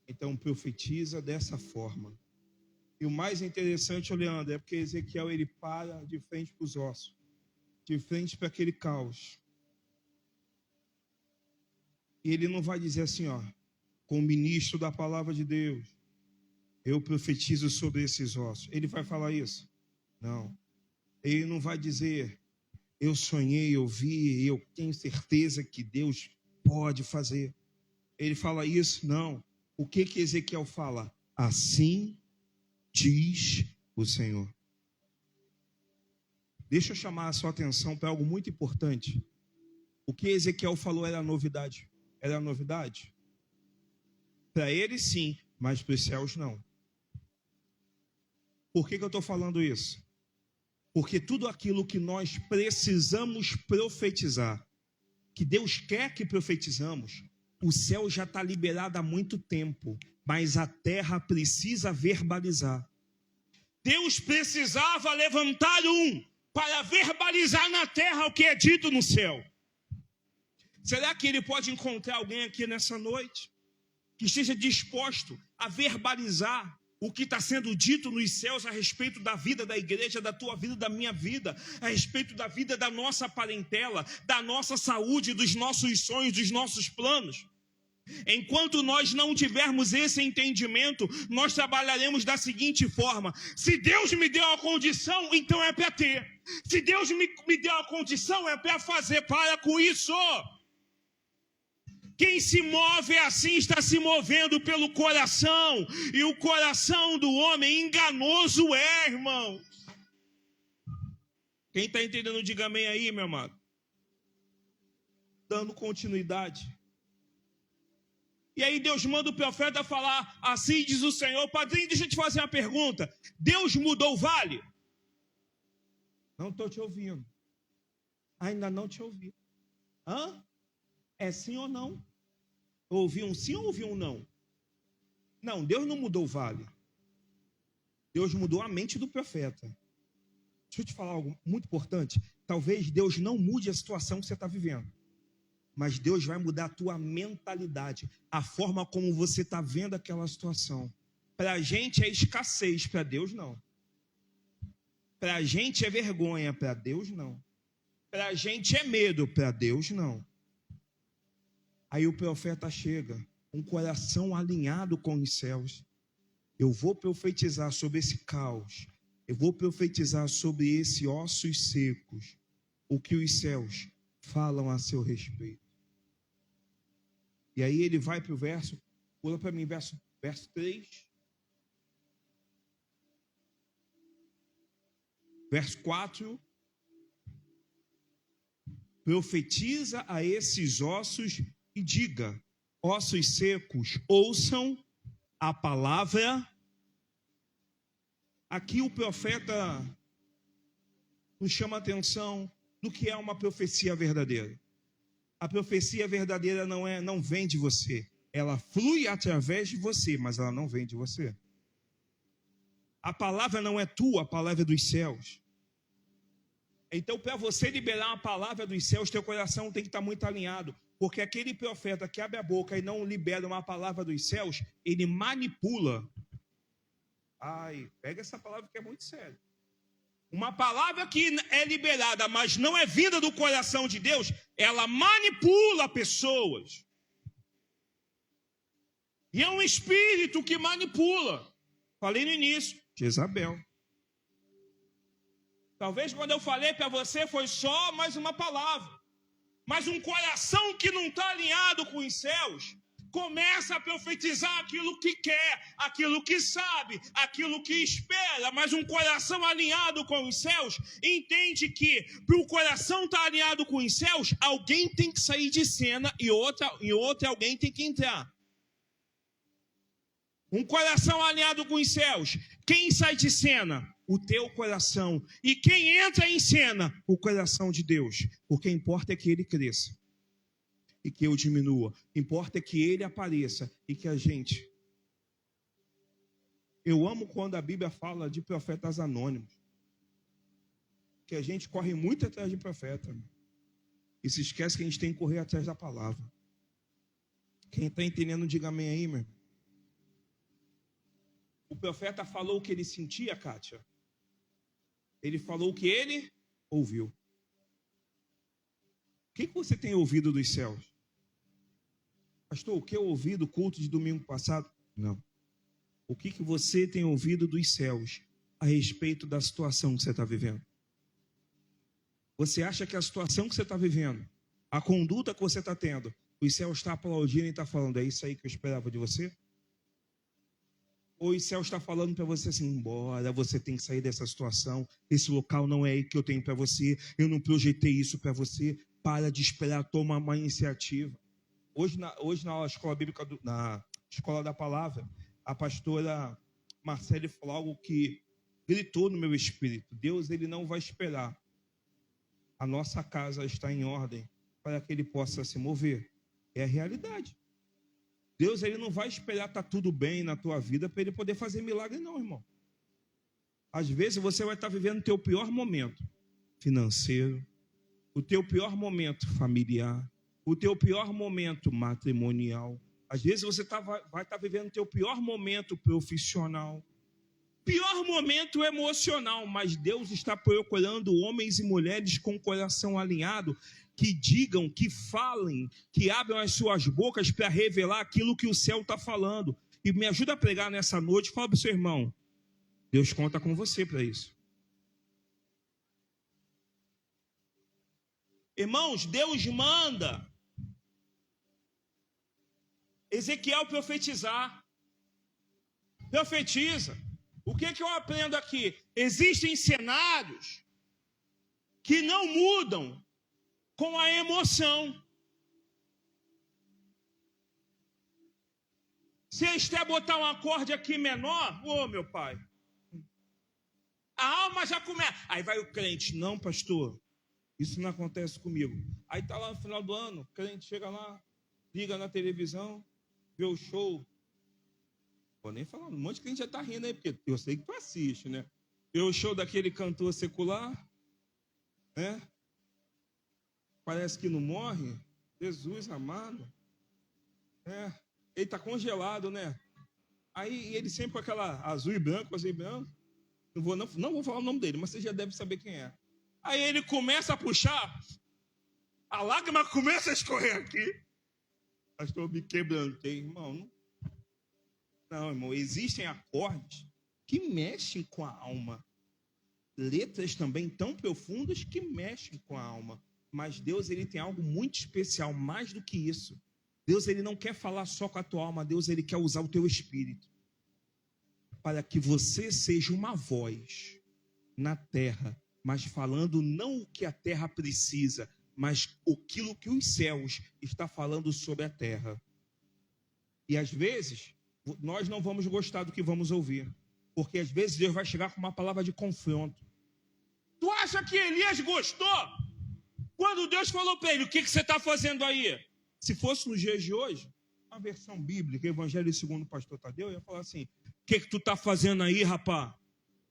Então profetiza dessa forma. E o mais interessante, Leandro, é porque Ezequiel ele para de frente para os ossos, de frente para aquele caos. E ele não vai dizer assim, como ministro da palavra de Deus, eu profetizo sobre esses ossos. Ele vai falar isso? Não. Ele não vai dizer, eu sonhei, eu vi, eu tenho certeza que Deus pode fazer. Ele fala isso? Não. O que Ezequiel fala? Assim diz o Senhor. Deixa eu chamar a sua atenção para algo muito importante. O que Ezequiel falou era novidade. Era novidade? Para ele sim, mas para os céus não. Por que eu estou falando isso? Porque tudo aquilo que nós precisamos profetizar, que Deus quer que profetizamos, o céu já está liberado há muito tempo, mas a terra precisa verbalizar. Deus precisava levantar um para verbalizar na terra o que é dito no céu. Será que ele pode encontrar alguém aqui nessa noite que esteja disposto a verbalizar o que está sendo dito nos céus a respeito da vida da igreja, da tua vida, da minha vida, a respeito da vida da nossa parentela, da nossa saúde, dos nossos sonhos, dos nossos planos? Enquanto nós não tivermos esse entendimento, nós trabalharemos da seguinte forma: se Deus me deu a condição, então é para ter. Se Deus me deu a condição, é para fazer. Para com isso. Quem se move assim está se movendo pelo coração, e o coração do homem enganoso é, irmãos. Quem está entendendo, diga amém aí, meu amado. Dando continuidade. E aí Deus manda o profeta falar: assim diz o Senhor. Padrinho, deixa eu te fazer uma pergunta. Deus mudou o vale? Não estou te ouvindo. Ainda não te ouvi. Hã? É sim ou não? Ouvi um sim ou ouvi um não? Não, Deus não mudou o vale. Deus mudou a mente do profeta. Deixa eu te falar algo muito importante. Talvez Deus não mude a situação que você está vivendo, mas Deus vai mudar a tua mentalidade, a forma como você está vendo aquela situação. Para a gente é escassez, para Deus não. Para a gente é vergonha, para Deus não. Para a gente é medo, para Deus não. Aí o profeta chega, um coração alinhado com os céus. Eu vou profetizar sobre esse caos. Eu vou profetizar sobre esses ossos secos, o que os céus falam a seu respeito. E aí ele vai para o verso, pula para mim, verso 3. Verso 4. Profetiza a esses ossos e diga: ossos secos, ouçam a palavra. Aqui o profeta nos chama a atenção do que é uma profecia verdadeira. A profecia verdadeira não vem de você. Ela flui através de você, mas ela não vem de você. A palavra não é tua, a palavra é dos céus. Então, para você liberar a palavra dos céus, teu coração tem que estar muito alinhado. Porque aquele profeta que abre a boca e não libera uma palavra dos céus, ele manipula. Ai, pega essa palavra que é muito séria. Uma palavra que é liberada, mas não é vinda do coração de Deus, ela manipula pessoas. E é um espírito que manipula. Falei no início, Jezabel. Talvez quando eu falei para você foi só mais uma palavra. Mas um coração que não está alinhado com os céus começa a profetizar aquilo que quer, aquilo que sabe, aquilo que espera. Mas um coração alinhado com os céus entende que para o coração estar alinhado com os céus, alguém tem que sair de cena e outra alguém tem que entrar. Um coração alinhado com os céus, quem sai de cena? O teu coração. E quem entra em cena? O coração de Deus. Porque importa é que ele cresça e que eu diminua. Importa é que ele apareça e que a gente... Eu amo quando a Bíblia fala de profetas anônimos. Que a gente corre muito atrás de profeta. E se esquece que a gente tem que correr atrás da palavra. Quem está entendendo, diga amém aí, meu irmão. O profeta falou o que ele sentia, Kátia. Ele falou o que ele ouviu. O que você tem ouvido dos céus? Pastor, o que eu ouvi do culto de domingo passado? Não. O que você tem ouvido dos céus a respeito da situação que você está vivendo? Você acha que a situação que você está vivendo, a conduta que você está tendo, os céus estão aplaudindo e estão falando: é isso aí que eu esperava de você? Ou o céu está falando para você assim: embora, você tem que sair dessa situação, esse local não é aí que eu tenho para você, eu não projetei isso para você, para de esperar, toma uma iniciativa. Hoje na escola bíblica, na escola da palavra, a pastora Marcele falou algo que gritou no meu espírito. Deus, ele não vai esperar a nossa casa estar em ordem para que ele possa se mover. É a realidade. Deus, ele não vai esperar estar tudo bem na tua vida para ele poder fazer milagre, não, irmão. Às vezes você vai estar vivendo o teu pior momento financeiro, o teu pior momento familiar, o teu pior momento matrimonial. Às vezes você vai estar vivendo o teu pior momento profissional, pior momento emocional, mas Deus está procurando homens e mulheres com o coração alinhado, que digam, que falem, que abram as suas bocas para revelar aquilo que o céu está falando. E me ajuda a pregar nessa noite. Fala para o seu irmão, Deus conta com você para isso. Irmãos, Deus manda Ezequiel profetizar. Profetiza. O que eu aprendo aqui? Existem cenários que não mudam com a emoção. Se Esther botar um acorde aqui menor, meu pai, a alma já começa. Aí vai o crente, não, pastor, isso não acontece comigo. Aí tá lá no final do ano, o crente chega lá, liga na televisão, vê o show. Vou nem falar, um monte de crente já tá rindo aí, porque eu sei que tu assiste, né? Vê o show daquele cantor secular, né? Parece que não morre. Jesus amado. Ele tá congelado, né? Aí ele sempre com aquela azul e branco. Não vou falar o nome dele, mas você já deve saber quem é. Aí ele começa a puxar, a lágrima começa a escorrer aqui. Pastor, me quebrantei, irmão. Não, irmão, existem acordes que mexem com a alma. Letras também tão profundas que mexem com a alma. Mas Deus, ele tem algo muito especial, mais do que isso. Deus, ele não quer falar só com a tua alma. Deus, ele quer usar o teu espírito para que você seja uma voz na terra, mas falando não o que a terra precisa, mas aquilo que os céus estão falando sobre a terra. E às vezes, nós não vamos gostar do que vamos ouvir, porque às vezes Deus vai chegar com uma palavra de confronto. Tu acha que Elias gostou quando Deus falou para ele, o que você está fazendo aí? Se fosse nos dias de hoje, uma versão bíblica, Evangelho segundo o pastor Tadeu, ia falar assim, o que tu está fazendo aí, rapaz?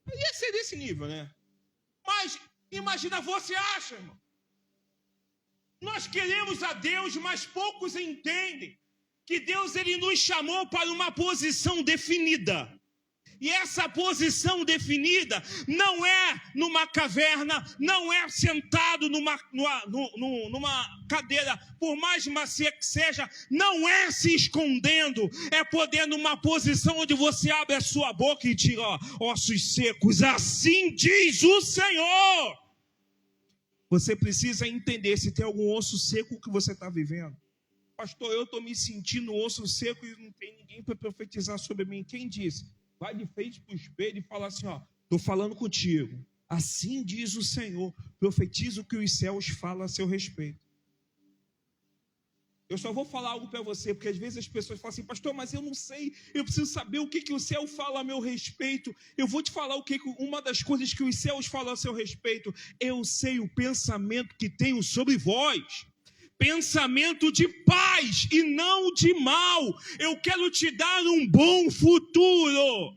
Ia ser desse nível, né? Mas, imagina, você acha, irmão? Nós queremos a Deus, mas poucos entendem que Deus, ele nos chamou para uma posição definida. E essa posição definida não é numa caverna, não é sentado numa cadeira, por mais macia que seja, não é se escondendo, é poder numa posição onde você abre a sua boca e tira ossos secos. Assim diz o Senhor. Você precisa entender se tem algum osso seco que você está vivendo. Pastor, eu estou me sentindo osso seco e não tem ninguém para profetizar sobre mim. Quem disse? Vai de frente para o espelho e fala assim, estou falando contigo. Assim diz o Senhor, profetiza o que os céus falam a seu respeito. Eu só vou falar algo para você, porque às vezes as pessoas falam assim, pastor, mas eu não sei, eu preciso saber o que o céu fala a meu respeito. Eu vou te falar uma das coisas que os céus falam a seu respeito. Eu sei o pensamento que tenho sobre vós. Pensamento de paz e não de mal. Eu quero te dar um bom futuro.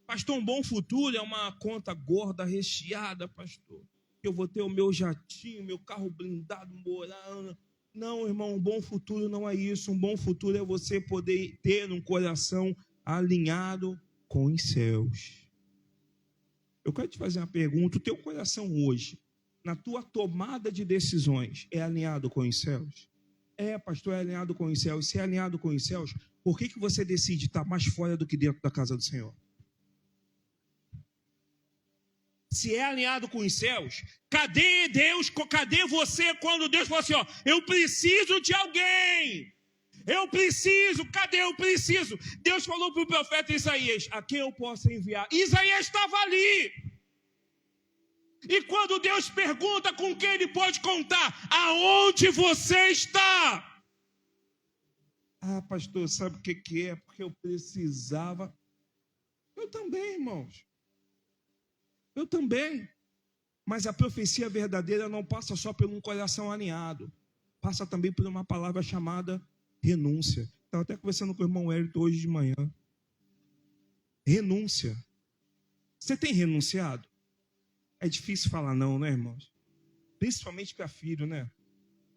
Pastor, um bom futuro é uma conta gorda, recheada, pastor. Eu vou ter o meu jatinho, meu carro blindado, morando. Não, irmão, um bom futuro não é isso. Um bom futuro é você poder ter um coração alinhado com os céus. Eu quero te fazer uma pergunta. O teu coração hoje, na tua tomada de decisões, é alinhado com os céus? Pastor, é alinhado com os céus. Se é alinhado com os céus, por que você decide estar mais fora do que dentro da casa do Senhor? Se é alinhado com os céus, cadê Deus? Cadê você quando Deus falou assim, eu preciso de alguém? Cadê eu preciso? Deus falou para o profeta Isaías, a quem eu posso enviar? Isaías estava ali. E quando Deus pergunta com quem ele pode contar, aonde você está? Pastor, sabe o que é? Porque eu precisava. Eu também, irmãos. Eu também. Mas a profecia verdadeira não passa só por um coração alinhado. Passa também por uma palavra chamada renúncia. Estava até conversando com o irmão Hélio hoje de manhã. Renúncia. Você tem renunciado? É difícil falar não, né, irmãos? Principalmente para filho, né?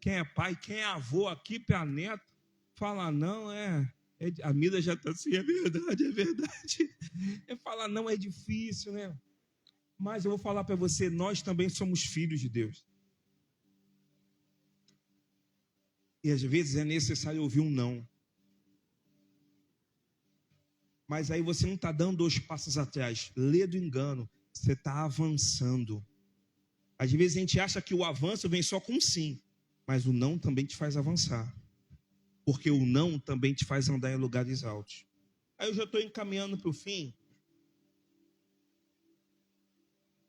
Quem é pai, quem é avô aqui para neto, falar não a Mila já está assim, é verdade. Falar não é difícil, né? Mas eu vou falar para você, nós também somos filhos de Deus. E às vezes é necessário ouvir um não. Mas aí você não está dando 2 passos atrás. Lê do engano. Você está avançando. Às vezes a gente acha que o avanço vem só com um sim. Mas o não também te faz avançar. Porque o não também te faz andar em lugares altos. Aí eu já estou encaminhando para o fim.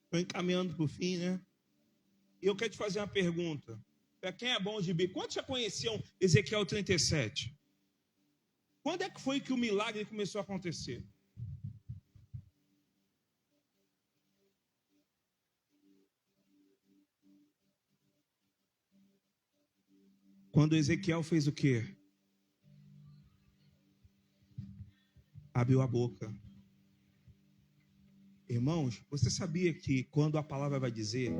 Estou encaminhando para o fim, né? E eu quero te fazer uma pergunta. Para quem é bom de Bíblia, quantos já conheciam Ezequiel 37? Quando é que foi que o milagre começou a acontecer? Quando Ezequiel fez o quê? Abriu a boca. Irmãos, você sabia que quando a palavra vai dizer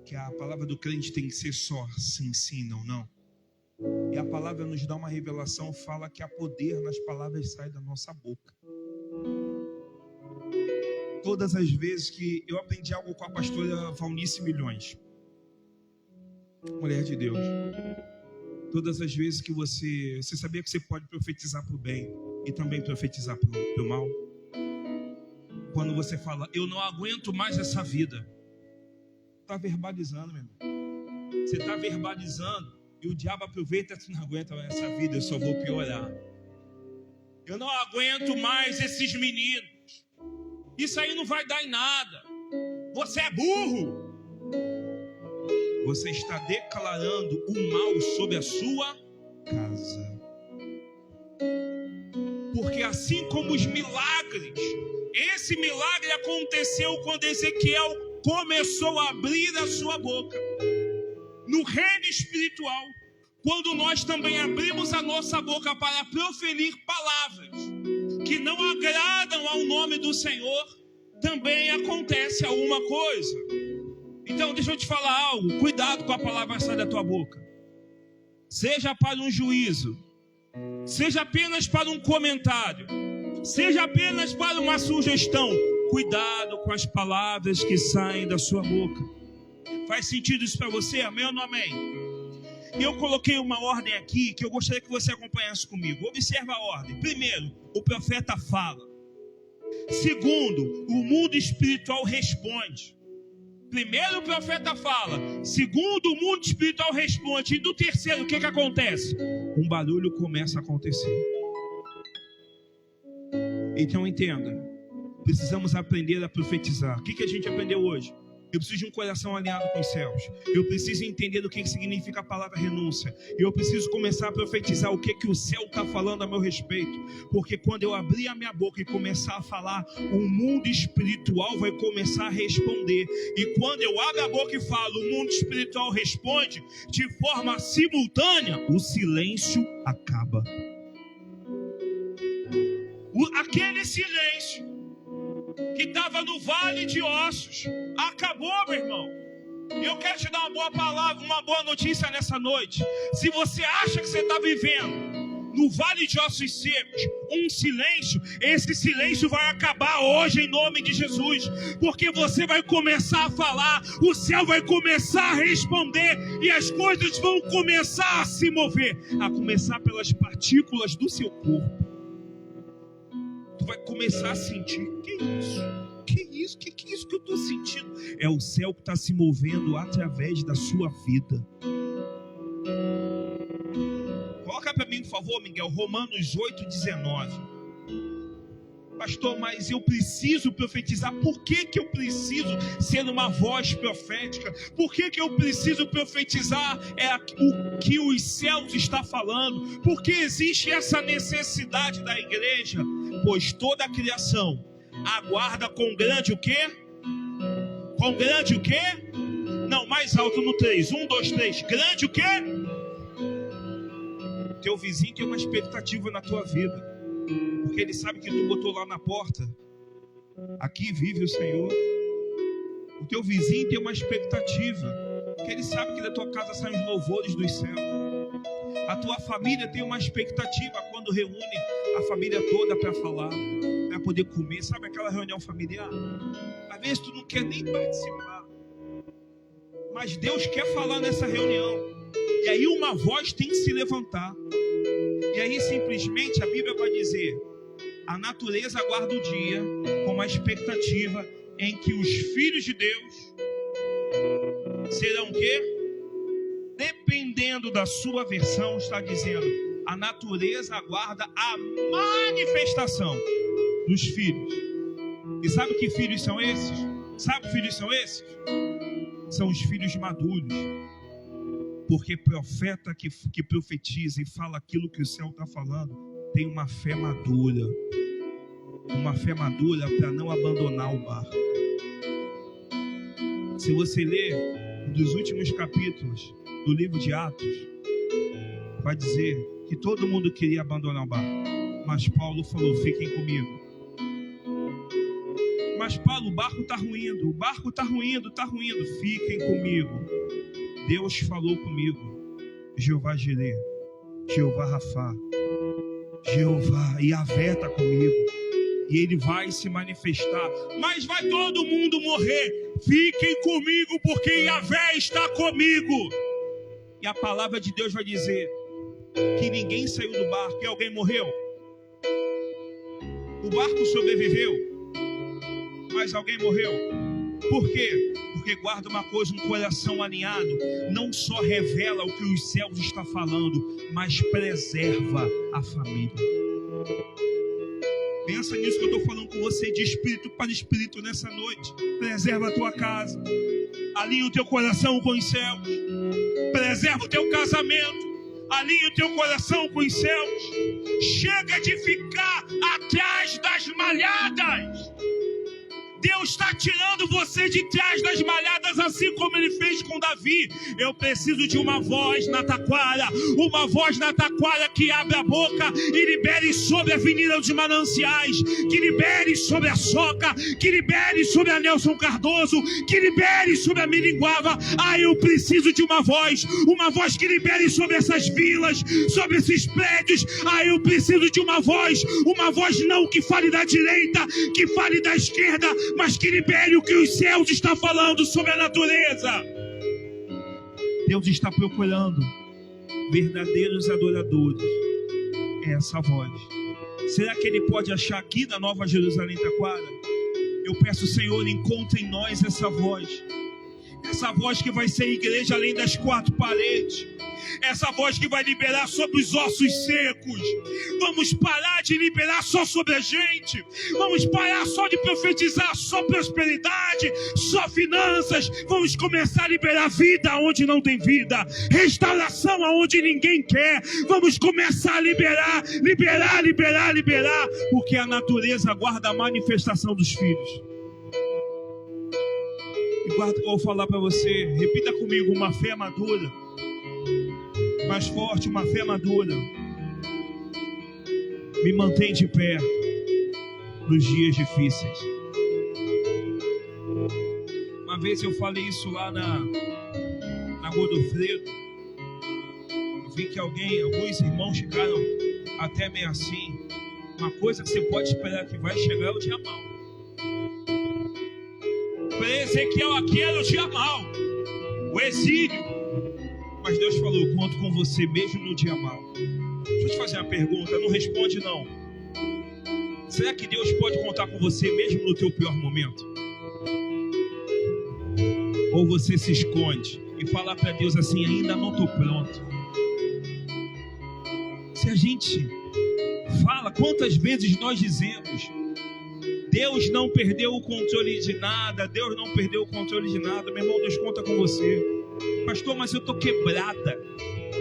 que a palavra do crente tem que ser só sim, sim, não, não? E a palavra nos dá uma revelação, fala que há poder nas palavras que saem da nossa boca. Todas as vezes que eu aprendi algo com a pastora Valnice Milhões, mulher de Deus, todas as vezes que você sabia que você pode profetizar para o bem e também profetizar para o mal. Quando você fala, eu não aguento mais essa vida, está verbalizando, meu irmão. Você está verbalizando e o diabo aproveita, você não aguenta mais essa vida, eu só vou piorar. Eu não aguento mais esses meninos. Isso aí não vai dar em nada. Você é burro. Você está declarando o mal sobre a sua casa. Porque assim como os milagres, esse milagre aconteceu quando Ezequiel começou a abrir a sua boca. No reino espiritual, quando nós também abrimos a nossa boca para proferir palavras que não agradam ao nome do Senhor, também acontece alguma coisa. Então deixa eu te falar algo, cuidado com a palavra que sai da tua boca. Seja para um juízo, seja apenas para um comentário, seja apenas para uma sugestão, cuidado com as palavras que saem da sua boca. Faz sentido isso para você? Amém ou não amém? E eu coloquei uma ordem aqui que eu gostaria que você acompanhasse comigo. Observa a ordem. Primeiro, o profeta fala. Segundo, o mundo espiritual responde. Primeiro o profeta fala. Segundo, o mundo espiritual responde. E do terceiro, o que acontece? Um barulho começa a acontecer. Então entenda. Precisamos aprender a profetizar. O que a gente aprendeu hoje? Eu preciso de um coração alinhado com os céus. Eu preciso entender do que significa a palavra renúncia. Eu preciso começar a profetizar o que o céu está falando a meu respeito. Porque quando eu abrir a minha boca e começar a falar, o mundo espiritual vai começar a responder. E quando eu abro a boca e falo, o mundo espiritual responde, de forma simultânea, o silêncio acaba. Aquele silêncio que estava no vale de ossos acabou, meu irmão. Eu quero te dar uma boa palavra, uma boa notícia nessa noite. Se você acha que você está vivendo no vale de ossos secos um silêncio, esse silêncio vai acabar hoje em nome de Jesus, porque você vai começar a falar, o céu vai começar a responder e as coisas vão começar a se mover, a começar pelas partículas do seu corpo. Tu vai começar a sentir, que isso que eu estou sentindo? É o céu que está se movendo através da sua vida. Coloca para mim, por favor, Miguel, Romanos 8:19. Pastor, mas eu preciso profetizar. Por que eu preciso ser uma voz profética? Por que eu preciso profetizar o que os céus estão falando? Por que existe essa necessidade da igreja? Pois toda a criação aguarda com grande o quê? Quão grande o quê? Não, mais alto no 3. 1, 2, 3. Grande o quê? Teu vizinho tem uma expectativa na tua vida, porque ele sabe que tu botou lá na porta: aqui vive o Senhor. O teu vizinho tem uma expectativa, porque ele sabe que da tua casa saem os louvores dos céus. A tua família tem uma expectativa quando reúne a família toda para falar, para poder comer. Sabe aquela reunião familiar? Às vezes tu não quer nem participar, mas Deus quer falar nessa reunião. E aí uma voz tem que se levantar. E aí simplesmente a Bíblia vai dizer: a natureza aguarda o dia com uma expectativa em que os filhos de Deus serão o quê? Dependendo da sua versão, está dizendo: a natureza aguarda a manifestação dos filhos. E sabe que filhos são esses? Sabe que filhos são esses? São os filhos maduros. Porque profeta que profetiza e fala aquilo que o céu está falando tem uma fé madura. Uma fé madura para não abandonar o barco. Se você ler um dos últimos capítulos do livro de Atos, vai dizer que todo mundo queria abandonar o barco, mas Paulo falou: fiquem comigo. Mas Paulo, o barco está ruindo, fiquem comigo. Deus falou comigo: Jeová Jireh, Jeová Rafá, Jeová Yahvé está comigo, e ele vai se manifestar. Mas vai todo mundo morrer. Fiquem comigo, porque Yahvé está comigo. E a palavra de Deus vai dizer que ninguém saiu do barco. E alguém morreu? O barco sobreviveu, mas alguém morreu. Por quê? Porque guarda uma coisa: um coração alinhado não só revela o que os céus estão falando, mas preserva a família. Pensa nisso que eu estou falando com você, de espírito para espírito nessa noite. Preserva a tua casa, alinha o teu coração com os céus, preserva o teu casamento, alinha o teu coração com os céus. Chega de ficar atrás das malhadas. Deus está tirando você de trás das malhadas, assim como Ele fez com Davi. Eu preciso de uma voz na taquara, que abra a boca e libere sobre a Avenida dos Mananciais, que libere sobre a Soca, que libere sobre a Nelson Cardoso, que libere sobre a Miringuava. Eu preciso de uma voz que libere sobre essas vilas, sobre esses prédios. Eu preciso de uma voz não que fale da direita, que fale da esquerda, mas que libere o que os céus estão falando sobre a natureza. Deus está procurando verdadeiros adoradores. É essa voz. Será que Ele pode achar aqui na Nova Jerusalém Taquara? Eu peço, Senhor, encontre em nós essa voz. Essa voz que vai ser igreja além das quatro paredes. Essa voz que vai liberar sobre os ossos secos. Vamos parar de liberar só sobre a gente. Vamos parar só de profetizar só prosperidade, só finanças. Vamos começar a liberar vida onde não tem vida, restauração aonde ninguém quer. Vamos começar a liberar, porque a natureza aguarda a manifestação dos filhos. E guarda o que eu vou falar para você. Repita comigo: uma fé madura. Mais forte, uma fé madura me mantém de pé nos dias difíceis. Uma vez eu falei isso lá na Godofredo. Eu vi que alguns irmãos ficaram até meio assim. Uma coisa que você pode esperar que vai chegar é o dia mau. Para Ezequiel aqui era o dia mau, o exílio. Mas Deus falou: eu conto com você mesmo no dia mau. Deixa eu te fazer uma pergunta, não responde não. Será que Deus pode contar com você mesmo no teu pior momento? Ou você se esconde e fala para Deus assim: ainda não estou pronto? Se a gente fala, quantas vezes nós dizemos: Deus não perdeu o controle de nada, Deus não perdeu o controle de nada. Meu irmão, Deus conta com você. Pastor, mas eu estou quebrada,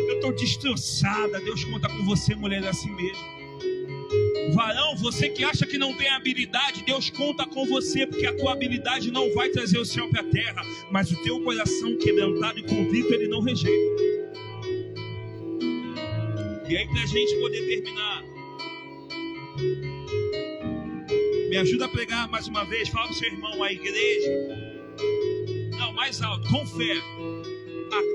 eu estou destroçada. Deus conta com você, mulher, assim mesmo. Varão, você que acha que não tem habilidade, Deus conta com você, porque a tua habilidade não vai trazer o céu para a terra, mas o teu coração quebrantado e contrito, Ele não rejeita. E aí, para a gente poder terminar, me ajuda a pregar mais uma vez. Fala para o seu irmão, a igreja. Não, mais alto, com fé.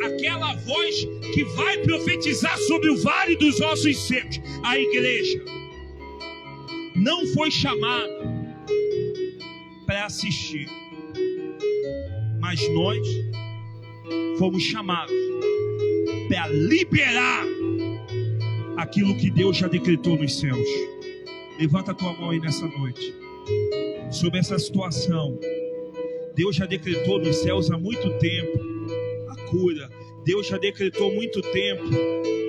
Aquela voz que vai profetizar sobre o vale dos ossos secos. A igreja não foi chamada para assistir, mas nós fomos chamados para liberar aquilo que Deus já decretou nos céus. Levanta a tua mão aí nessa noite. Sobre essa situação, Deus já decretou nos céus há muito tempo a cura. Deus já decretou há muito tempo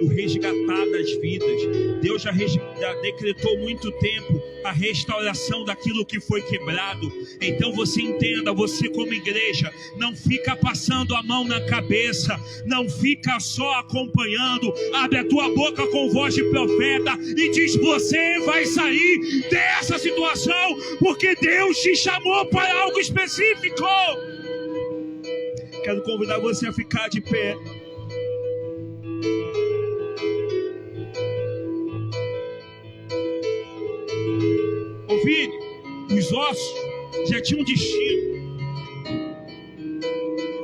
o resgatar das vidas. Deus já decretou há muito tempo a restauração daquilo que foi quebrado. Então você entenda, você como igreja, não fica passando a mão na cabeça, não fica só acompanhando. Abre a tua boca com voz de profeta e diz: você vai sair dessa situação, porque Deus te chamou para algo específico. Quero convidar você a ficar de pé. Vini, os ossos já tinham destino.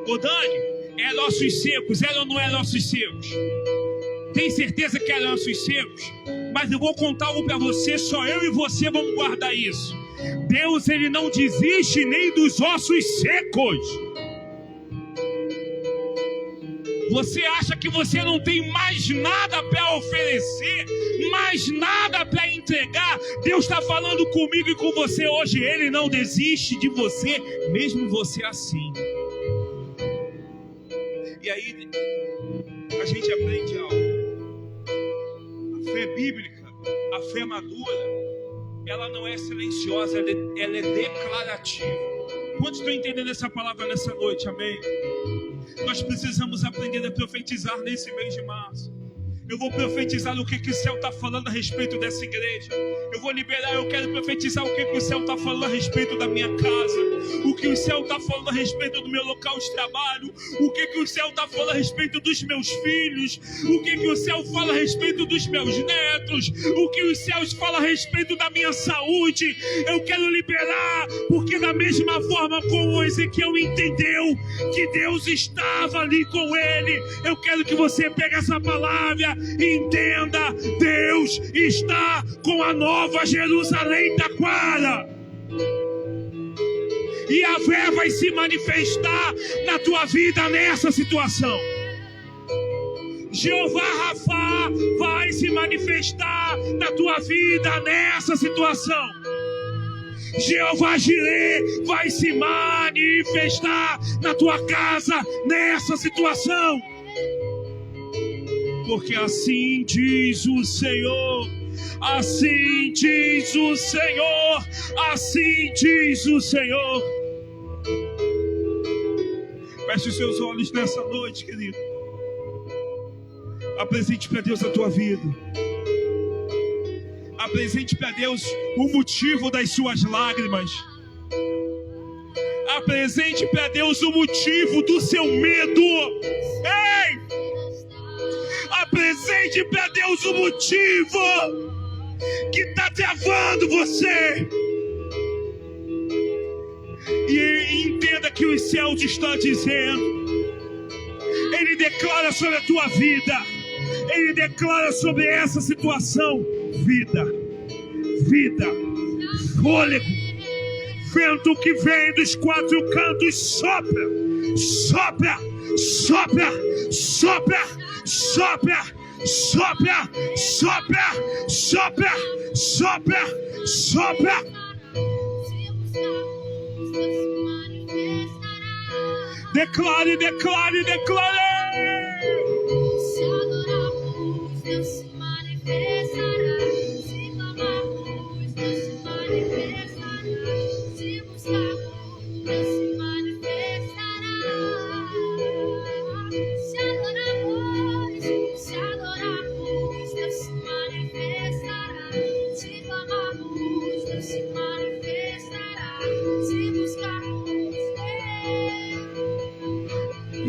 Ô Dani, eram ossos secos, eram ou não eram ossos secos? Tem certeza que eram ossos secos? Mas eu vou contar algo para você, só eu e você vamos guardar isso. Deus, Ele não desiste nem dos ossos secos. Você acha que você não tem mais nada para oferecer, mais nada para entregar? Deus está falando comigo e com você hoje. Ele não desiste de você, mesmo você assim. E aí a gente aprende algo. A fé bíblica, a fé madura, ela não é silenciosa, ela é declarativa. Quantos estão entendendo essa palavra nessa noite? Amém? Nós precisamos aprender a profetizar nesse mês de março. Eu vou profetizar o que o céu está falando a respeito dessa igreja. Eu vou liberar, eu quero profetizar o que o céu está falando a respeito da minha casa. O que o céu está falando a respeito do meu local de trabalho. O que o céu está falando a respeito dos meus filhos. O que o céu fala a respeito dos meus netos. O que os céus falam a respeito da minha saúde. Eu quero liberar, porque da mesma forma como Ezequiel entendeu que Deus estava ali com ele, eu quero que você pegue essa palavra. Entenda, Deus está com a nova Jerusalém Taquara. E a fé vai se manifestar na tua vida nessa situação. Jeová Rafá vai se manifestar na tua vida nessa situação. Jeová Jirê vai se manifestar na tua casa nessa situação. Porque assim diz o Senhor, assim diz o Senhor, assim diz o Senhor. Feche os seus olhos nessa noite, querido. Apresente para Deus a tua vida. Apresente para Deus o motivo das suas lágrimas. Apresente para Deus o motivo do seu medo. Ei! Apresente para Deus o motivo que está travando você. E entenda que os céus estão dizendo. Ele declara sobre a tua vida. Ele declara sobre essa situação. Vida, vida, fôlego. Vento que vem dos quatro cantos. Sopra, sopra, sopra, sopra. Sopra, sopra, sopra, sopra, sopra, sopra. Declare, declare, declare. Se adorarmos, Deus se manifestará. Se clamarmos, Deus se manifestará. Se buscarmos, Deus se manifestará. Se adorarmos, Deus se manifestará. Deus se manifestará. Se buscarmos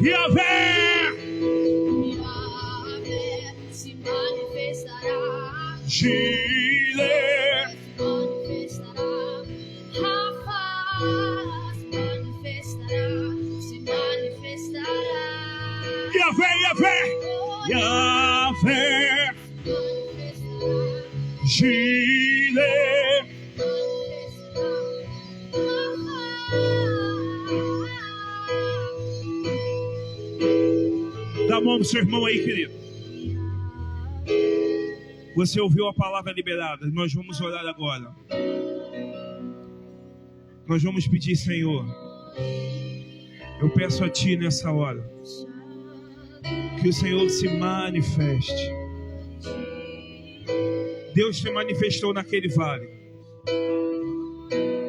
Yahvé se manifestará. Jireh, Se manifestará. Rafa se manifestará. Se manifestará. Yahvé, Yahvé, Manifestará. Jireh. Dá a mão pro seu irmão aí, querido. Você ouviu a palavra liberada. Nós vamos orar agora. Nós vamos pedir, Senhor, eu peço a Ti nessa hora, que o Senhor se manifeste. Deus se manifestou naquele vale.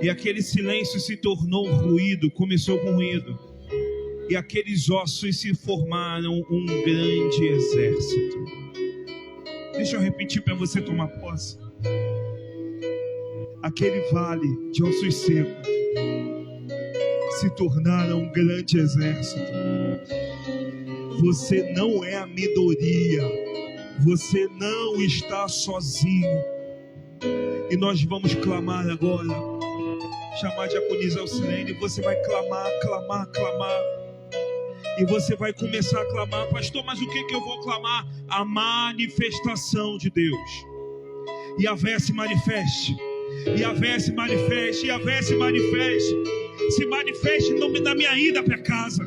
E aquele silêncio se tornou ruído, começou com ruído. E aqueles ossos se formaram um grande exército. Deixa eu repetir para você tomar posse. Aquele vale de ossos secos se tornaram um grande exército. Você não é a minoria. Você não está sozinho. E nós vamos clamar agora. Chamar a diaconisa Alcilene. Você vai clamar, clamar, clamar. E você vai começar a clamar. Pastor, mas o que eu vou clamar? A manifestação de Deus. Yahvé se manifeste. Yahvé se manifeste. Yahvé se manifeste. Se manifeste na minha ida para casa.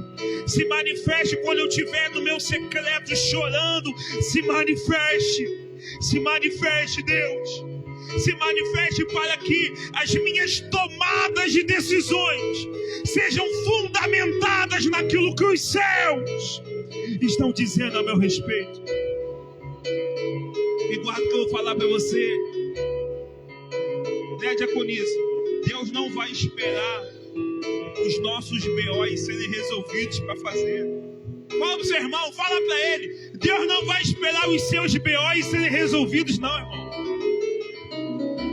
Se manifeste quando eu estiver no meu secreto chorando. Se manifeste. Se manifeste, Deus. Se manifeste para que as minhas tomadas de decisões sejam fundamentadas naquilo que os céus estão dizendo a meu respeito. E guarda o que eu vou falar para você, né, diaconisa? Deus não vai esperar os nossos BOs serem resolvidos para fazer. Fala pro seu irmão, fala para ele. Deus não vai esperar os seus BOs serem resolvidos, não, irmão.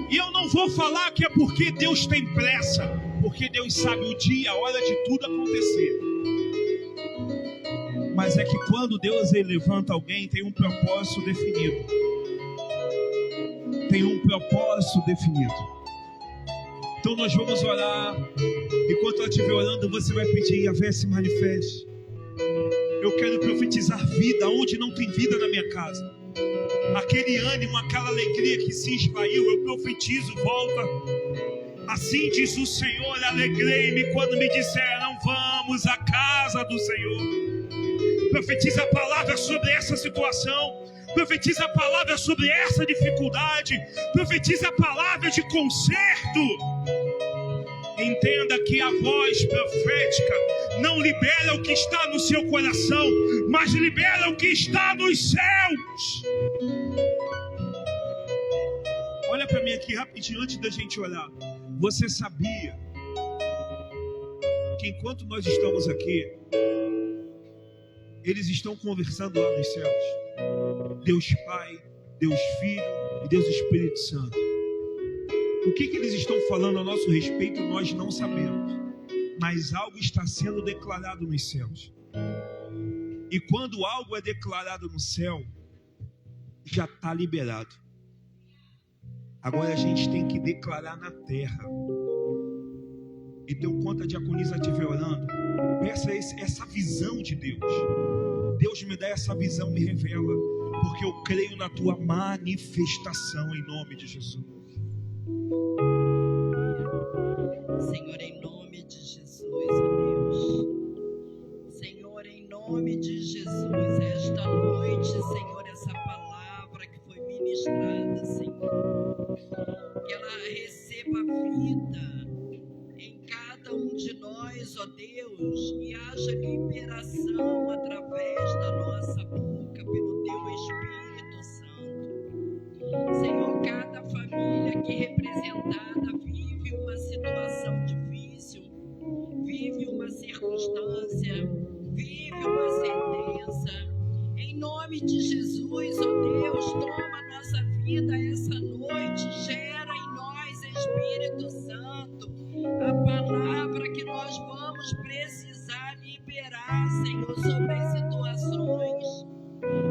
E eu não vou falar que é porque Deus tem pressa, porque Deus sabe o dia e a hora de tudo acontecer. Mas é que quando Deus levanta alguém, tem um propósito definido. Tem um propósito definido. Então nós vamos orar. Enquanto ela estiver orando, você vai pedir: Yahvé se manifeste. Eu quero profetizar vida onde não tem vida na minha casa. Aquele ânimo, aquela alegria que se esvaiu, eu profetizo, volta. Assim diz o Senhor: alegrei-me quando me disseram, vamos à casa do Senhor. Profetiza a palavra sobre essa situação. Profetiza a palavra sobre essa dificuldade. Profetiza a palavra de conserto. Entenda que a voz profética não libera o que está no seu coração, mas libera o que está nos céus. Olha para mim aqui rapidinho antes da gente orar. Você sabia que enquanto nós estamos aqui, eles estão conversando lá nos céus? Deus Pai, Deus Filho e Deus Espírito Santo. O que eles estão falando a nosso respeito, nós não sabemos. Mas algo está sendo declarado nos céus. E quando algo é declarado no céu, já está liberado. Agora a gente tem que declarar na terra. Então, enquanto a diaconisa estiver orando, peça essa visão de Deus. Deus me dá essa visão, me revela. Porque eu creio na tua manifestação em nome de Jesus. Senhor, em nome de Jesus, ó Deus. Senhor, em nome de Jesus, esta noite, Senhor, essa palavra que foi ministrada, Senhor, que ela receba vida em cada um de nós, ó Deus, e haja liberação através da nossa boca, pelo Teu Espírito Santo. Senhor, cada família aqui representada vive uma situação difícil, vive uma circunstância, vive uma sentença. Em nome de Jesus, ó Deus, toma nossa vida essa noite, gera em nós espírito Espírito Santo, a palavra que nós vamos precisar liberar, Senhor, sobre as situações.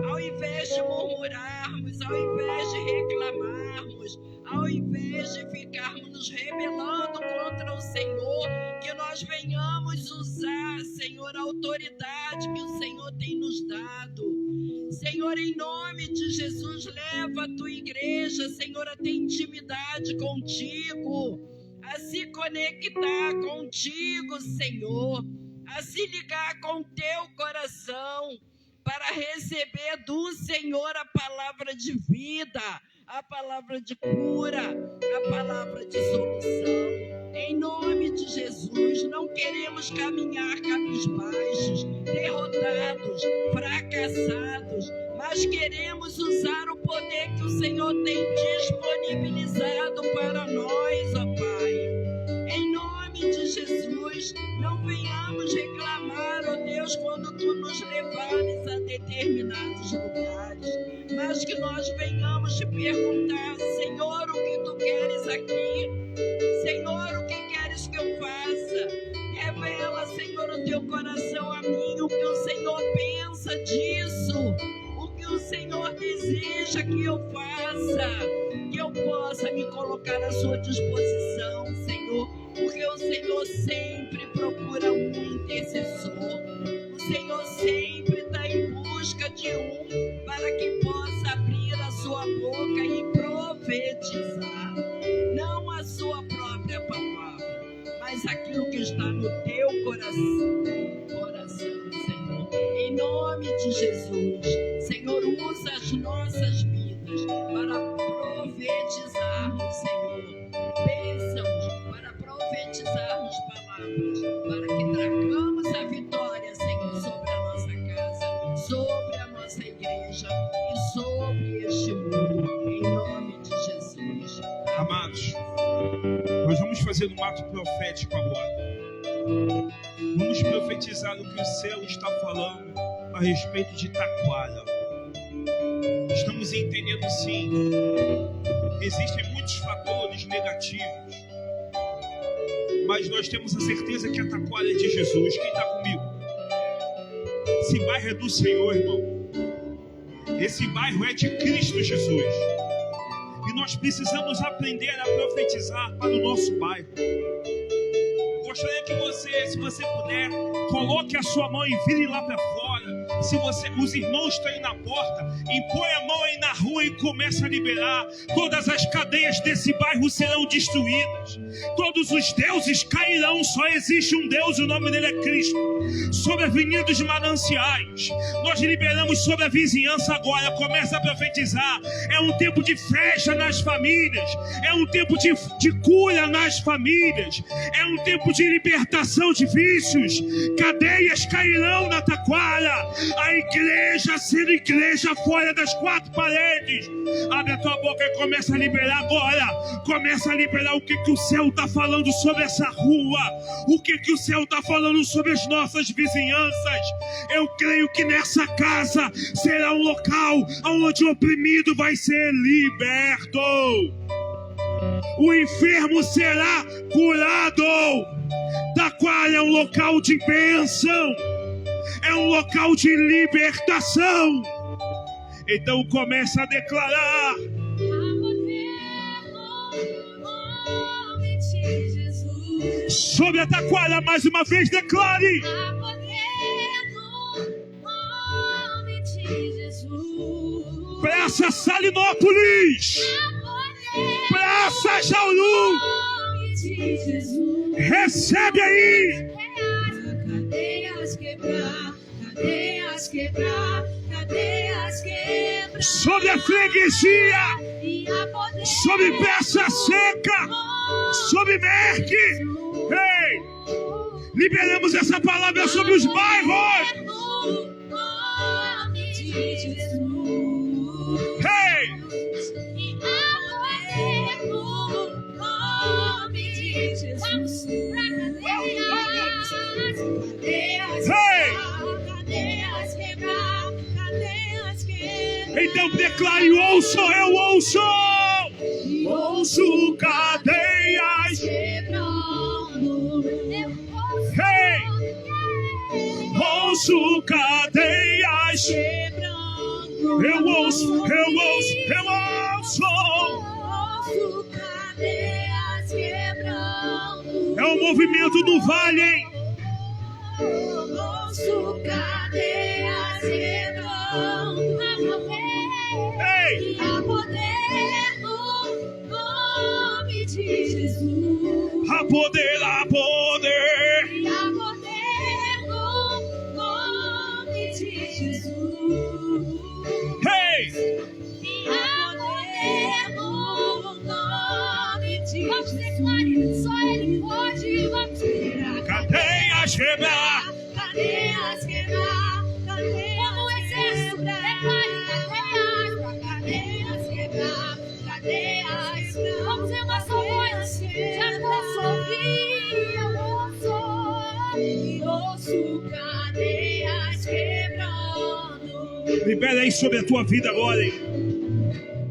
Ao invés de murmurarmos, ao invés de reclamarmos, ao invés de ficarmos nos rebelando contra o Senhor, que nós venhamos usar, Senhor, a autoridade que o Senhor tem nos dado. Senhor, em nome de Jesus, leva a tua igreja, Senhor, a ter intimidade contigo, a se conectar contigo, Senhor, a se ligar com teu coração, para receber do Senhor a palavra de vida, a palavra de cura, a palavra de solução. Em nome de Jesus, não queremos caminhar cabisbaixos, derrotados, fracassados, mas queremos usar o poder que o Senhor tem disponibilizado para nós, ó Pai. Em nome de Jesus, não venhamos reclamar, ó Deus, quando Tu nos levares a determinados lugares, mas que nós venhamos te perguntar, Senhor, o que Tu queres aqui? Senhor, o que queres que eu faça? Revela, Senhor, o Teu coração a mim, o que o Senhor pensa disso, o que o Senhor deseja que eu faça, que eu possa me colocar à Sua disposição, Senhor, porque o Senhor sempre procura um intercessor, o Senhor sempre está em busca de um para que possa abrir a sua boca e profetizar, não a sua própria palavra, mas aquilo que está no teu coração, Senhor. Em nome de Jesus, Senhor, usa as nossas vidas para profetizarmos, Senhor, bênçãos, para profetizarmos palavras, para que tragamos a vitória, Senhor, sobre a nossa casa, sobre a nossa igreja e sobre este mundo, em nome de Jesus. Amados, nós vamos fazer um ato profético agora. Vamos profetizar o que o céu está falando a respeito de Taquara. Estamos entendendo, sim, que existem muitos fatores negativos, mas nós temos a certeza que a Taquara é de Jesus. Quem está comigo? Esse bairro é do Senhor, irmão. Esse bairro é de Cristo Jesus. E nós precisamos aprender a profetizar para o nosso bairro. Gostaria que você, se você puder, coloque a sua mão e vire lá para fora. Se os irmãos estão aí na porta, impõe a mão aí na rua e começa a liberar. Todas as cadeias desse bairro serão destruídas. Todos os deuses cairão. Só existe um Deus e o nome dele é Cristo. Sobre a Avenida dos Mananciais, nós liberamos sobre a vizinhança agora. Começa a profetizar. É um tempo de festa nas famílias. É um tempo de cura nas famílias. É um tempo de libertação de vícios. Cadeias cairão na Taquara. A igreja sendo igreja fora das quatro paredes. Abre a tua boca e começa a liberar agora. Começa a liberar o que o céu está falando sobre essa rua. O que o céu está falando sobre as nossas vizinhanças. Eu creio que nessa casa será um local onde o oprimido vai ser liberto. O enfermo será curado. Taquara é um local de bênção. É um local de libertação. Então começa a declarar. Sobre a Taquara, mais uma vez, declare. Praça Salinópolis. Praça Jauru. Recebe aí. Cadeias quebrar, cadeias quebrar, cadeias quebrar. Sobre a freguesia. Sobre Peça Seca. Sobre Merck. Ei! Liberamos essa palavra sobre os bairros. Ei! Então declare, ouço, eu ouço. Ouço cadeias Eu ouço. Ouço cadeias quebrando. É o movimento do vale, hein? Ouço cadeias quebrando. Ei! Há poder no nome de Jesus. Há poder, há poder. E há poder no nome de Jesus. Ei! E há poder no nome de Jesus. Vamos declarar, só Ele pode. Vamos declarar. Cadeias quebrar. Cadeias quebrar. Como exército, declare cadeias quebrar. Cadeias quebrar. Vamos ver uma só voz. Já posso ouvir. Eu ouço cadeias quebrando. Libera aí sobre a tua vida agora, hein?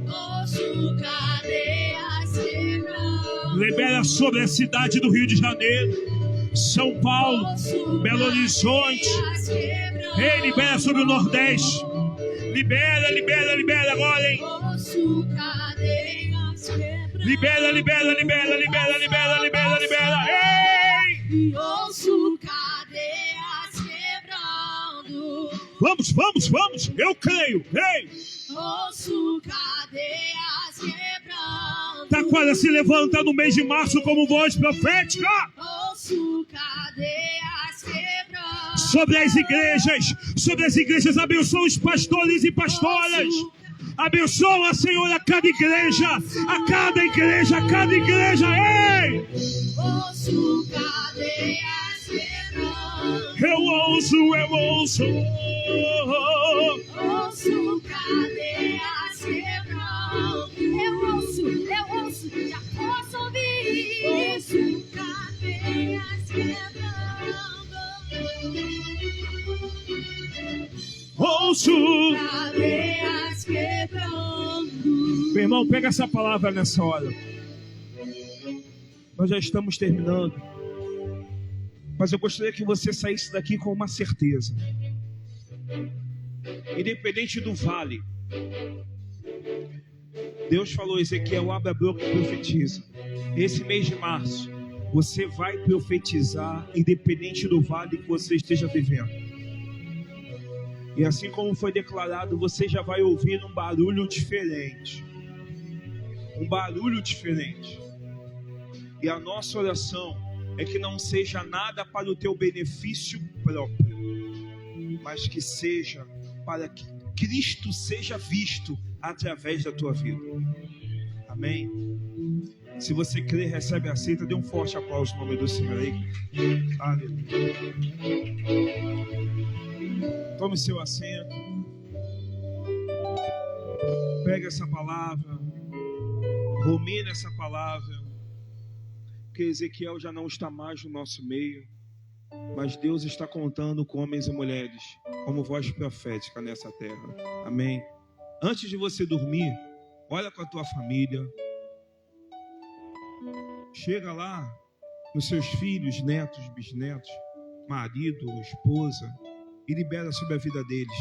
Ouço cadeias quebrando. Libera sobre a cidade do Rio de Janeiro, São Paulo, Belo Horizonte. Ei, libera sobre o Nordeste. Libera agora, hein? Ouço cadeias quebrando. Libera. Ei! E ouço cadeias quebrando. Vamos. Eu creio. Ei! Ouço cadeias quebrando. Taquara se levanta no mês de março como voz profética Ouço cadeias quebrando. sobre as igrejas, abençoa os pastores e pastoras. Abençoa, Senhor, a cada igreja. Ei! Ouço cadeias quebrando. Eu ouço. Ouço cadeias quebrando. Eu ouço, já posso ouvir. Ouço cadeias quebrando. Ouço. Cadeias quebrando. Meu irmão, pega essa palavra nessa hora. Nós já estamos terminando. Mas eu gostaria que você saísse daqui com uma certeza. Independente do vale, Deus falou: Ezequiel, abre a boca e profetiza. Esse mês de março, você vai profetizar independente do vale que você esteja vivendo. E assim como foi declarado, você já vai ouvir um barulho diferente. E a nossa oração é que não seja nada para o teu benefício próprio, mas que seja para que Cristo seja visto através da tua vida. Amém? Se você crê, recebe, aceita, dê um forte aplauso no nome do Senhor aí. Aleluia. Tome seu assento. Pega essa palavra. Rumine essa palavra. Porque Ezequiel já não está mais no nosso meio. Mas Deus está contando com homens e mulheres como voz profética nessa terra. Amém? Antes de você dormir, olha com a tua família. Chega lá nos seus filhos, netos, bisnetos, marido, esposa, e libera sobre a vida deles.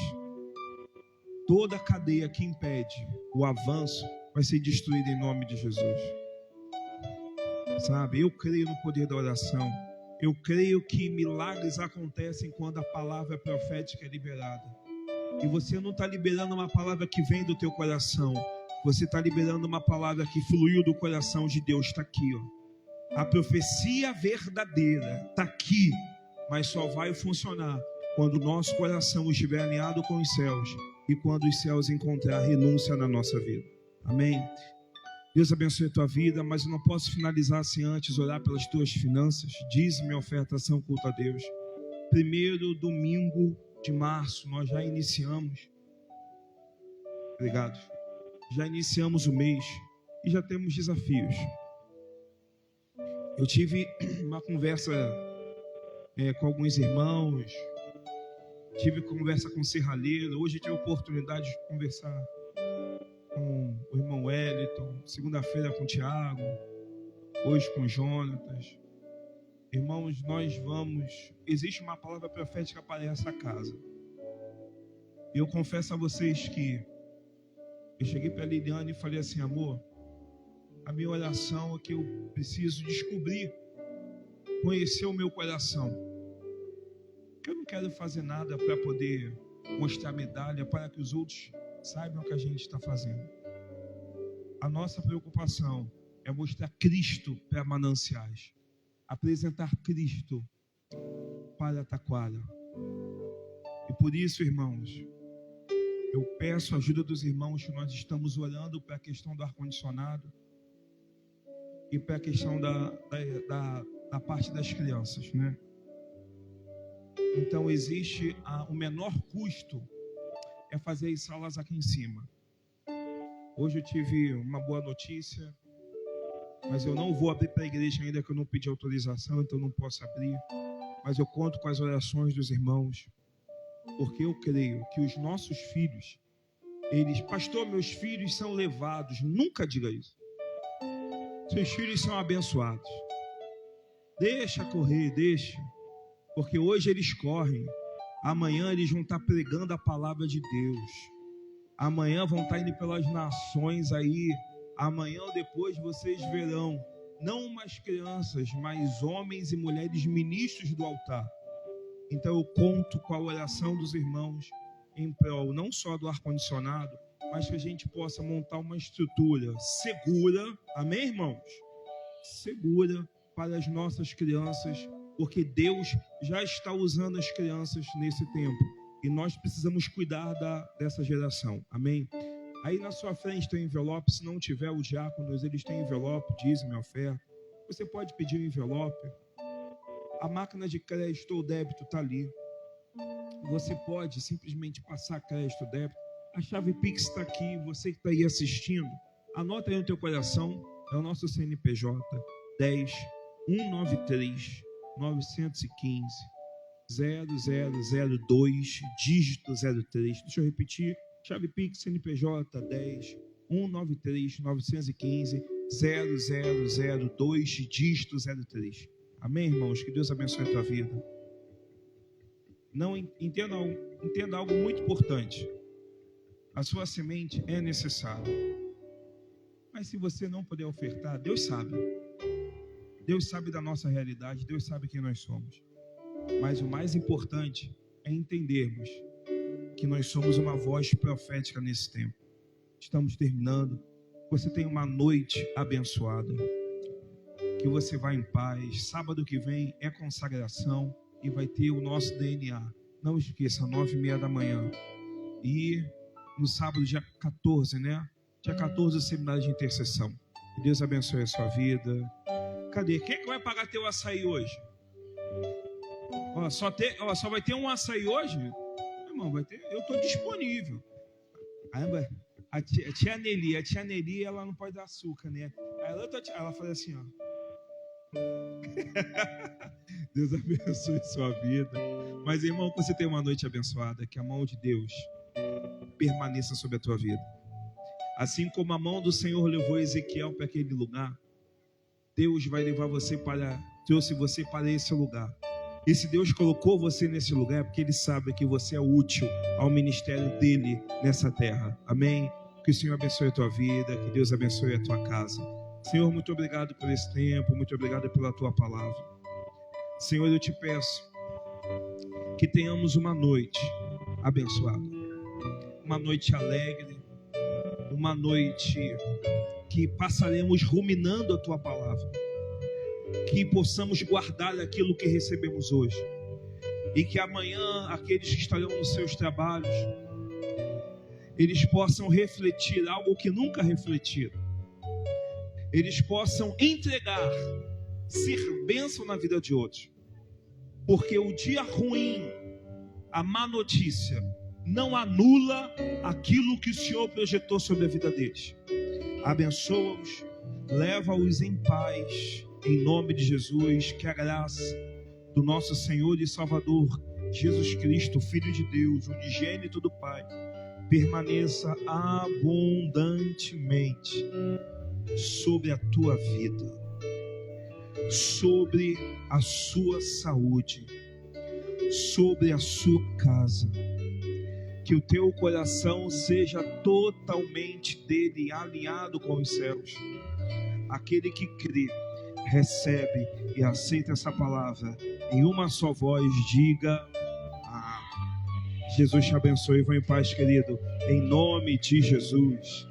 Toda a cadeia que impede o avanço vai ser destruída em nome de Jesus. Sabe, eu creio no poder da oração. Eu creio que milagres acontecem quando a palavra profética é liberada. E você não está liberando uma palavra que vem do teu coração. Você está liberando uma palavra que fluiu do coração de Deus. Está aqui, ó. A profecia verdadeira está aqui, mas só vai funcionar quando o nosso coração estiver alinhado com os céus e quando os céus encontrar renúncia na nossa vida. Amém? Deus abençoe a tua vida, mas eu não posso finalizar sem antes orar pelas tuas finanças. Dízimo e oferta, ação, culto a Deus. Primeiro domingo de março, nós já iniciamos. Obrigado. Já iniciamos o mês e já temos desafios. Eu tive uma conversa com alguns irmãos, tive conversa com o serralheiro. Hoje tive a oportunidade de conversar com o irmão Wellington, segunda-feira com o Tiago, hoje com o Jonatas. Irmãos, existe uma palavra profética para essa casa. E eu confesso a vocês que Eu cheguei para a Liliane e falei assim: amor, a minha oração é que eu preciso descobrir, conhecer o meu coração. Que eu não quero fazer nada para poder mostrar medalha, para que os outros saibam o que a gente está fazendo. A nossa preocupação é mostrar Cristo para Mananciais, apresentar Cristo para Taquara. E por isso, irmãos, eu peço a ajuda dos irmãos que nós estamos orando para a questão do ar-condicionado e para a questão da parte das crianças, né? Então existe o menor custo é fazer as salas aqui em cima. Hoje eu tive uma boa notícia, mas eu não vou abrir para a igreja ainda, que eu não pedi autorização, então não posso abrir. Mas eu conto com as orações dos irmãos, porque eu creio que os nossos filhos, pastor, meus filhos são levados. Nunca diga isso. Seus filhos são abençoados. Deixa correr, deixa. Porque hoje eles correm. Amanhã eles vão estar pregando a palavra de Deus. Amanhã vão estar indo pelas nações aí. Amanhã ou depois vocês verão, não mais crianças, mas homens e mulheres ministros do altar. Então eu conto com a oração dos irmãos em prol não só do ar-condicionado, mas que a gente possa montar uma estrutura segura, amém, irmãos? Segura para as nossas crianças, porque Deus já está usando as crianças nesse tempo e nós precisamos cuidar dessa geração, amém? Aí na sua frente tem um envelope, se não tiver, os diáconos, eles têm envelope, dízimo, oferta. Você pode pedir um envelope. A máquina de crédito ou débito está ali. Você pode simplesmente passar crédito ou débito. A chave Pix está aqui. Você que está aí assistindo, anota aí no teu coração. É o nosso CNPJ 10 193 915 0002 dígito 03. Deixa eu repetir. Chave Pix CNPJ 10 193 915 0002 dígito 03. Amém, irmãos? Que Deus abençoe a tua vida. Não entenda algo muito importante. A sua semente é necessária. Mas se você não puder ofertar, Deus sabe. Deus sabe da nossa realidade, Deus sabe quem nós somos. Mas o mais importante é entendermos que nós somos uma voz profética nesse tempo. Estamos terminando. Você tem uma noite abençoada. Que você vá em paz. Sábado que vem é consagração e vai ter o nosso DNA. Não esqueça, 9h30 da manhã. E no sábado, dia 14, né? Dia 14, o seminário de intercessão. Que Deus abençoe a sua vida. Cadê? Quem é que vai pagar teu açaí hoje? Só vai ter um açaí hoje? Irmão, vai ter. Eu estou disponível. A tia Nelly, ela não pode dar açúcar, né? Ela faz assim, ó. Deus abençoe sua vida. Mas, irmão, que você tenha uma noite abençoada. Que a mão de Deus permaneça sobre a tua vida. Assim como a mão do Senhor levou Ezequiel para aquele lugar, Deus vai levar trouxe você para esse lugar. E se Deus colocou você nesse lugar, é porque Ele sabe que você é útil ao ministério dEle nessa terra. Amém? Que o Senhor abençoe a tua vida, que Deus abençoe a tua casa. Senhor, muito obrigado por esse tempo, muito obrigado pela tua palavra. Senhor, eu te peço que tenhamos uma noite abençoada, uma noite alegre, uma noite que passaremos ruminando a tua palavra, que possamos guardar aquilo que recebemos hoje e que amanhã aqueles que estarão nos seus trabalhos, eles possam refletir algo que nunca refletiram. Eles possam entregar, ser bênção na vida de outros. Porque o dia ruim, a má notícia, não anula aquilo que o Senhor projetou sobre a vida deles. Abençoa-os, leva-os em paz, em nome de Jesus. Que a graça do nosso Senhor e Salvador, Jesus Cristo, Filho de Deus, unigênito do Pai, permaneça abundantemente sobre a tua vida, sobre a sua saúde, sobre a sua casa. que o teu coração seja totalmente dele, alinhado com os céus. Aquele que crê, recebe e aceita essa palavra, em uma só voz, diga: Jesus te abençoe. Vá em paz, querido, em nome de Jesus.